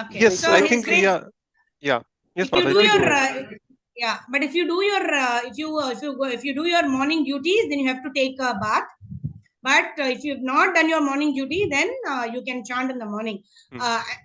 Okay. Yes, So I think, yeah. Yes, if you do Mataji, your but if you do your if you do your morning duties, then you have to take a bath. But if you've not done your morning duty, then you can chant in the morning.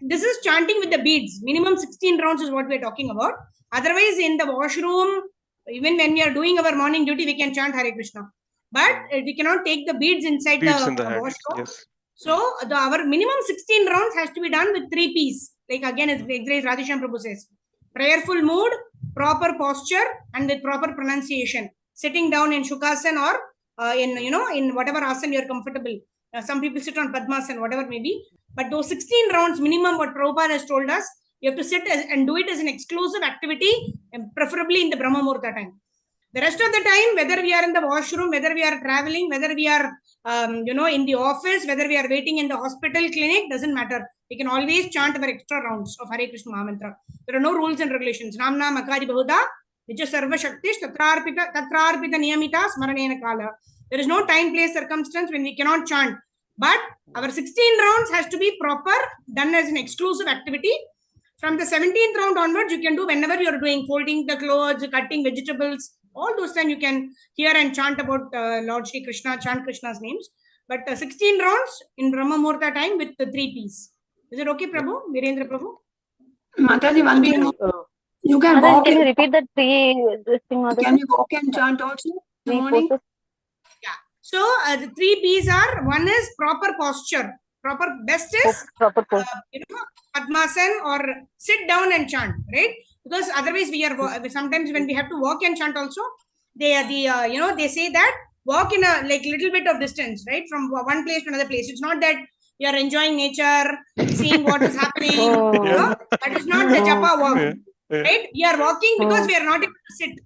This is chanting with the beads. Minimum 16 rounds is what we're talking about. Otherwise, in the washroom, even when we are doing our morning duty, we can chant Hare Krishna. But we cannot take the beads inside beads the in the hand. washroom. Yes. So our minimum 16 rounds has to be done with 3 P's. Like again, as Radhisham Prabhu says, prayerful mood, proper posture, and with proper pronunciation. Sitting down in Shukasana or in whatever asana you're comfortable. Some people sit on Padmasana, whatever may be. But those 16 rounds minimum, what Prabhupada has told us, you have to sit and do it as an exclusive activity, and preferably in the Brahma Muhurta time. The rest of the time, whether we are in the washroom, whether we are traveling, whether we are, in the office, whether we are waiting in the hospital, clinic, doesn't matter. We can always chant our extra rounds of Hare Krishna Mahamantra. There are no rules and regulations. Namna Makari Bahuda, Nija Sarva Shaktish, Tatrarpita Niyamita, Smaranena Kala. There is no time, place, circumstance when we cannot chant. But our 16 rounds has to be proper, done as an exclusive activity. From the 17th round onwards, you can do whenever you are doing, folding the clothes, cutting vegetables, all those time you can hear and chant about Lord Shri Krishna, chant Krishna's names. But 16 rounds in Brahma Muhurta time with the 3 P's. Is it okay, Prabhu? Virendra Prabhu? Mataji, one thing, you can Mataji, walk. can you repeat that this thing, Mataji? Can you walk and chant also in the morning? Yeah. So the 3 P's are, one is proper posture. Best is proper posture. Padmasana or sit down and chant, right? Because otherwise we are sometimes when we have to walk and chant also, they say that walk in a little bit of distance, right, from one place to another place. It's not that you are enjoying nature, seeing what is happening. That is not the japa walk, right? We are walking because we are not able to sit.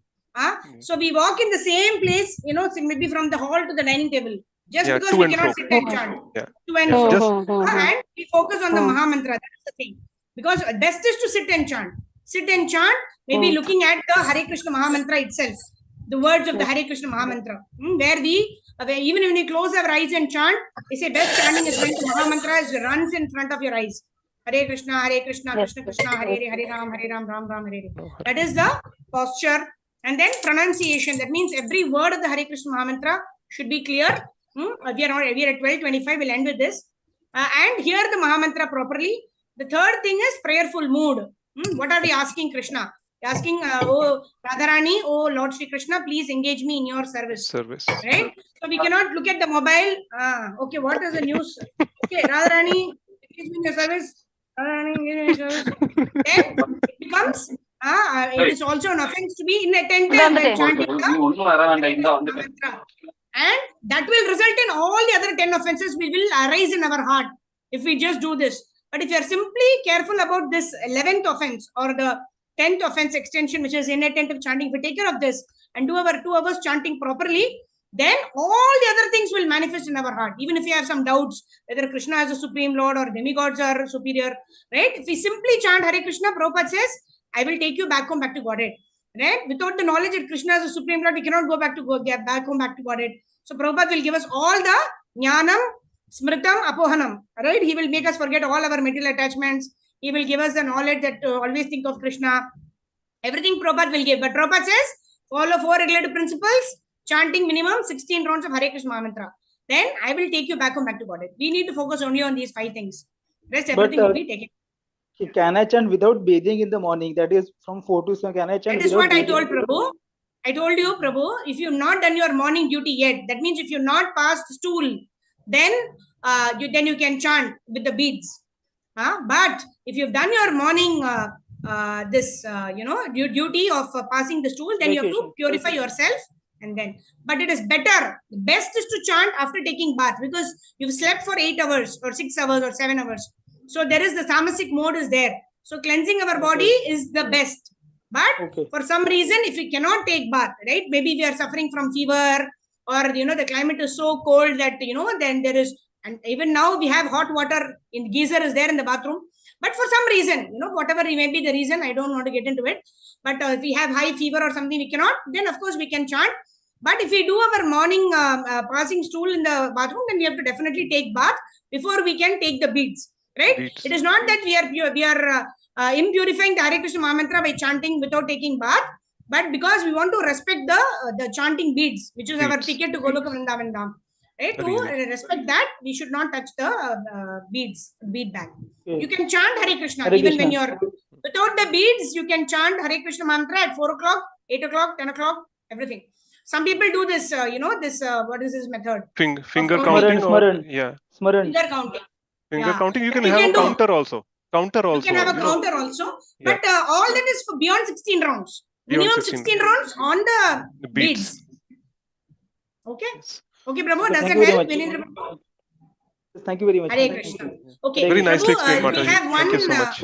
So we walk in the same place, maybe from the hall to the dining table, just because we cannot sit and chant. To and fro. And we focus on the Maha Mantra. That's the thing. Because best is to sit and chant. Sit and chant, maybe looking at the Hare Krishna Maha Mantra itself. The words of the Hare Krishna Maha Mantra. Where even when we close our eyes and chant, they say best chanting is when the Maha Mantra runs in front of your eyes. Hare Krishna, Krishna Krishna, Hare Ram, Ram Ram, Hare Hare. That is the posture. And then pronunciation. That means every word of the Hare Krishna Maha Mantra should be clear. We are at 12:25. We'll end with this. And hear the Maha Mantra properly. The third thing is prayerful mood. What are we asking Krishna? Asking, oh Radharani, oh Lord Shri Krishna, please engage me in your service. Right? So we cannot look at the mobile. Okay, what is the news? Okay, Radharani, engage me in your service. Radharani, engage me in your service. Then it becomes, it is also an offense to be inattentive when chanting the mantra. And that will result in all the other 10 offenses which will arise in our heart if we just do this. But if you are simply careful about this 11th offense or the 10th offense extension, which is inattentive chanting, if we take care of this and do our 2 hours chanting properly, then all the other things will manifest in our heart. Even if you have some doubts whether Krishna is a supreme Lord or demigods are superior, right? If we simply chant Hare Krishna, Prabhupada says, I will take you back home, back to Godhead. Right? Without the knowledge that Krishna is a supreme Lord, we cannot go back home, back to Godhead. So Prabhupada will give us all the jnanam, smritam, apohanam. Right? He will make us forget all our material attachments. He will give us the knowledge that always think of Krishna. Everything Prabhupada will give. But Prabhupada says, follow 4 regulative principles, chanting minimum 16 rounds of Hare Krishna Mantra. Then I will take you back home, back to Godhead. We need to focus only on these 5 things. Rest everything will be taken. Can I chant without bathing in the morning? That is from 4 to 7. Can I chant? That is what I told Prabhu. I told you, Prabhu, if you have not done your morning duty yet, that means if you have not passed stool, then then you can chant with the beads. But if you've done your morning duty of passing the stool, then you have to purify yourself, and then. But it is better. Best is to chant after taking bath, because you've slept for 8 hours or 6 hours or 7 hours. So there is the tamasic mode is there. So cleansing our body is the best. But for some reason, if we cannot take bath, right? Maybe we are suffering from fever, or the climate is so cold that then there is. And even now we have hot water in geyser is there in the bathroom. But for some reason, whatever may be the reason, I don't want to get into it. But if we have high fever or something, we cannot, then of course we can chant. But if we do our morning passing stool in the bathroom, then we have to definitely take bath before we can take the beads, right? Beads. It is not that we are impurifying the Hare Krishna Mahamantra by chanting without taking bath, but because we want to respect the chanting beads, which is our ticket to Goloka Vrindavan Dham. Right? To respect that, we should not touch the bead bag. You can chant Hare Krishna even when you're without the beads. You can chant Hare Krishna mantra at 4 o'clock, 8 o'clock, 10 o'clock, everything. Some people do this, what is this method? Finger counting. Finger counting. Finger counting. You can have a counter also. You can have a counter also. But all that is for beyond 16 rounds. Minimum 16 rounds on the beads. Okay. Yes. Okay, Prabhu, does that help? Thank you very much. Hare Krishna. Okay, very nicely explained, we have one. Thank you so much.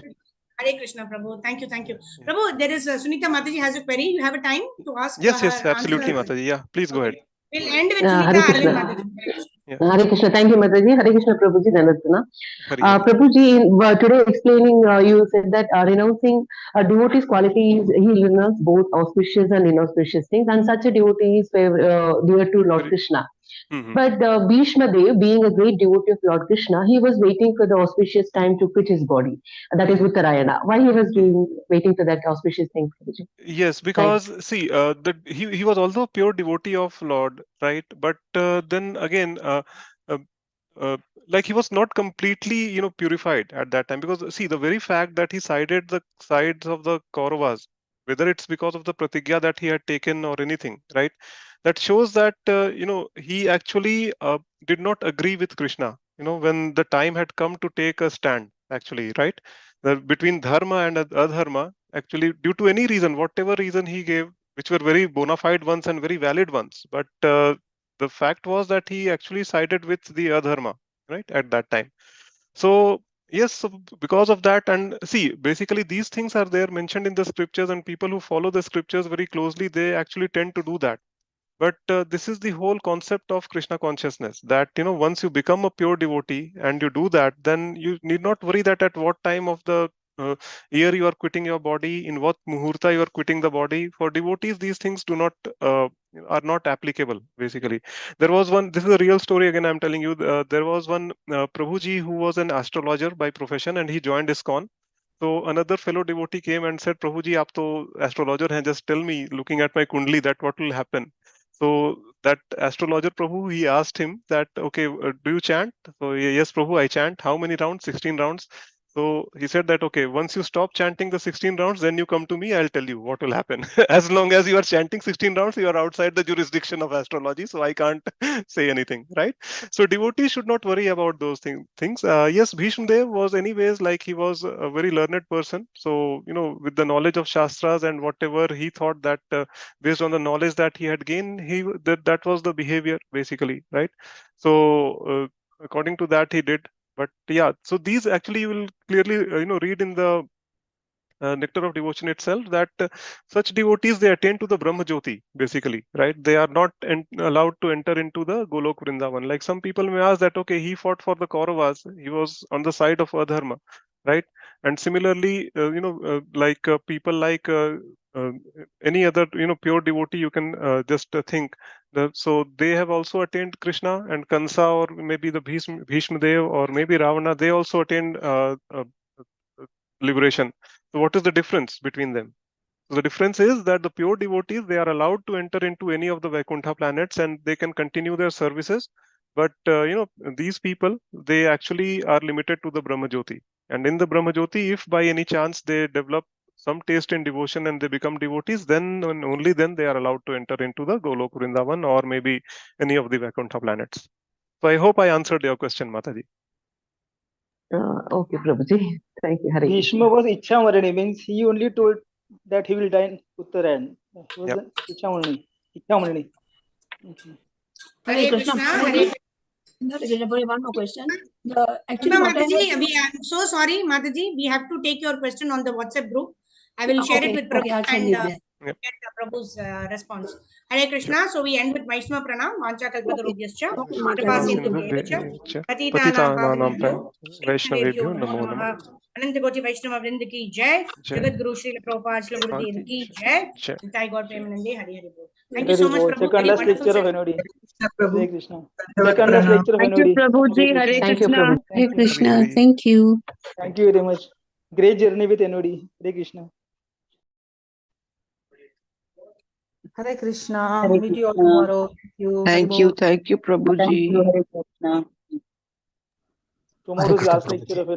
Hare Krishna, Prabhu. Thank you. Yeah. Prabhu, there is Sunita Mataji has a query. You have a time to ask? Yes, absolutely, Mataji. Yeah, please go ahead. We'll end with Sunita Arvind Mataji. Hare Krishna. Thank you, Mataji. Hare Krishna, Prabhuji. Dhanatana. Prabhuji, today explaining, you said that renouncing a devotee's qualities, he renounces both auspicious and inauspicious things, and such a devotee is dear to Lord Krishna. But Bhishma Dev, being a great devotee of Lord Krishna, he was waiting for the auspicious time to quit his body. That is Uttarayana. Why he was waiting for that auspicious thing? Yes, because see, he was also a pure devotee of Lord, right? But then again, like he was not completely, purified at that time. Because see, the very fact that he sided the sides of the Kauravas, whether it's because of the pratigya that he had taken or anything, right? That shows that he actually did not agree with Krishna. When the time had come to take a stand, actually, right? Between dharma and adharma, actually, due to any reason, whatever reason he gave, which were very bona fide ones and very valid ones, but the fact was that he actually sided with the adharma, right, at that time. So yes, so because of that, and see, basically these things are there mentioned in the scriptures, and people who follow the scriptures very closely, they actually tend to do that. But this is the whole concept of Krishna consciousness, that once you become a pure devotee and you do that, then you need not worry that at what time of the year you are quitting your body, in what muhurta you are quitting the body. For devotees, these things are not applicable. Basically, there was one. This is a real story. Again, I'm telling you. There was one Prabhuji who was an astrologer by profession, and he joined ISKCON. So another fellow devotee came and said, "Prabhuji, aap to astrologer hain. Just tell me, looking at my kundli, that what will happen." So that astrologer Prabhu, he asked him that, okay, do you chant? So yes, Prabhu, I chant. How many rounds? 16 rounds. So he said that, okay, once you stop chanting the 16 rounds, then you come to me, I'll tell you what will happen. As long as you are chanting 16 rounds, you are outside the jurisdiction of astrology. So I can't say anything, right? So devotees should not worry about those things. Yes, Bhishma Dev was anyways, like he was a very learned person. So, with the knowledge of Shastras and whatever he thought that based on the knowledge that he had gained, that was the behavior basically, right? So according to that, he did. But yeah, so these actually you will clearly read in the Nectar of Devotion itself that such devotees, they attain to the Brahma Jyoti basically, right? They are not allowed to enter into the Golok Vrindavan. Like some people may ask that, okay, he fought for the Kauravas, he was on the side of adharma, right? And similarly, people like any other pure devotee, you can just think so they have also attained Krishna, and Kansa, or maybe the Bhishma Dev, or maybe Ravana, they also attained liberation. So what is the difference between them? So the difference is that the pure devotees, they are allowed to enter into any of the Vaikuntha planets and they can continue their services. But these people, they actually are limited to the Brahma Jyoti. And in the Brahma Jyoti, if by any chance they develop some taste in devotion and they become devotees, then and only then they are allowed to enter into the Golok Vrindavan or maybe any of the Vaikuntha planets. So I hope I answered your question, Mataji. Okay, Prabhuji. Thank you. Hare Krishna. Bhishma was Ichha Marani, means he only told that he will die in Uttarayan. He was Ichha Marani. Hare Krishna. Hare One more question. Actually, Mataji, I'm so sorry, Mataji. We have to take your question on the WhatsApp group. I will share it with Prabhu and get Prabhu's response. Hare Krishna. So we end with Vaishnava Pranam. Vancha kalpatarubhyascha. Kripa sindhubhyascha. Patitanam Vaishnavebhyo Namo Namah. Ananta Koti Vaishnava Vrinda ki Jai. Jagat Guru Srila Prabhupada Srila Gurudev ki Jai. Nitai Gaur Premanande Hari Hari Bol. Thank you so much, Prabhu. Second last lecture of NOD. Hare Krishna. Second last lecture of Thank you, NOD. Prabhuji. Hare Thank you, Krishna. Prabhuji. Hare Krishna. Hari. Thank you. Thank you very much. Great journey with NOD. Hare Krishna. Hare Krishna. Hare Meet you all Krishna. tomorrow. Thank you, Thank you, Prabhuji. Hare Krishna. Tomorrow's last lecture of NOD.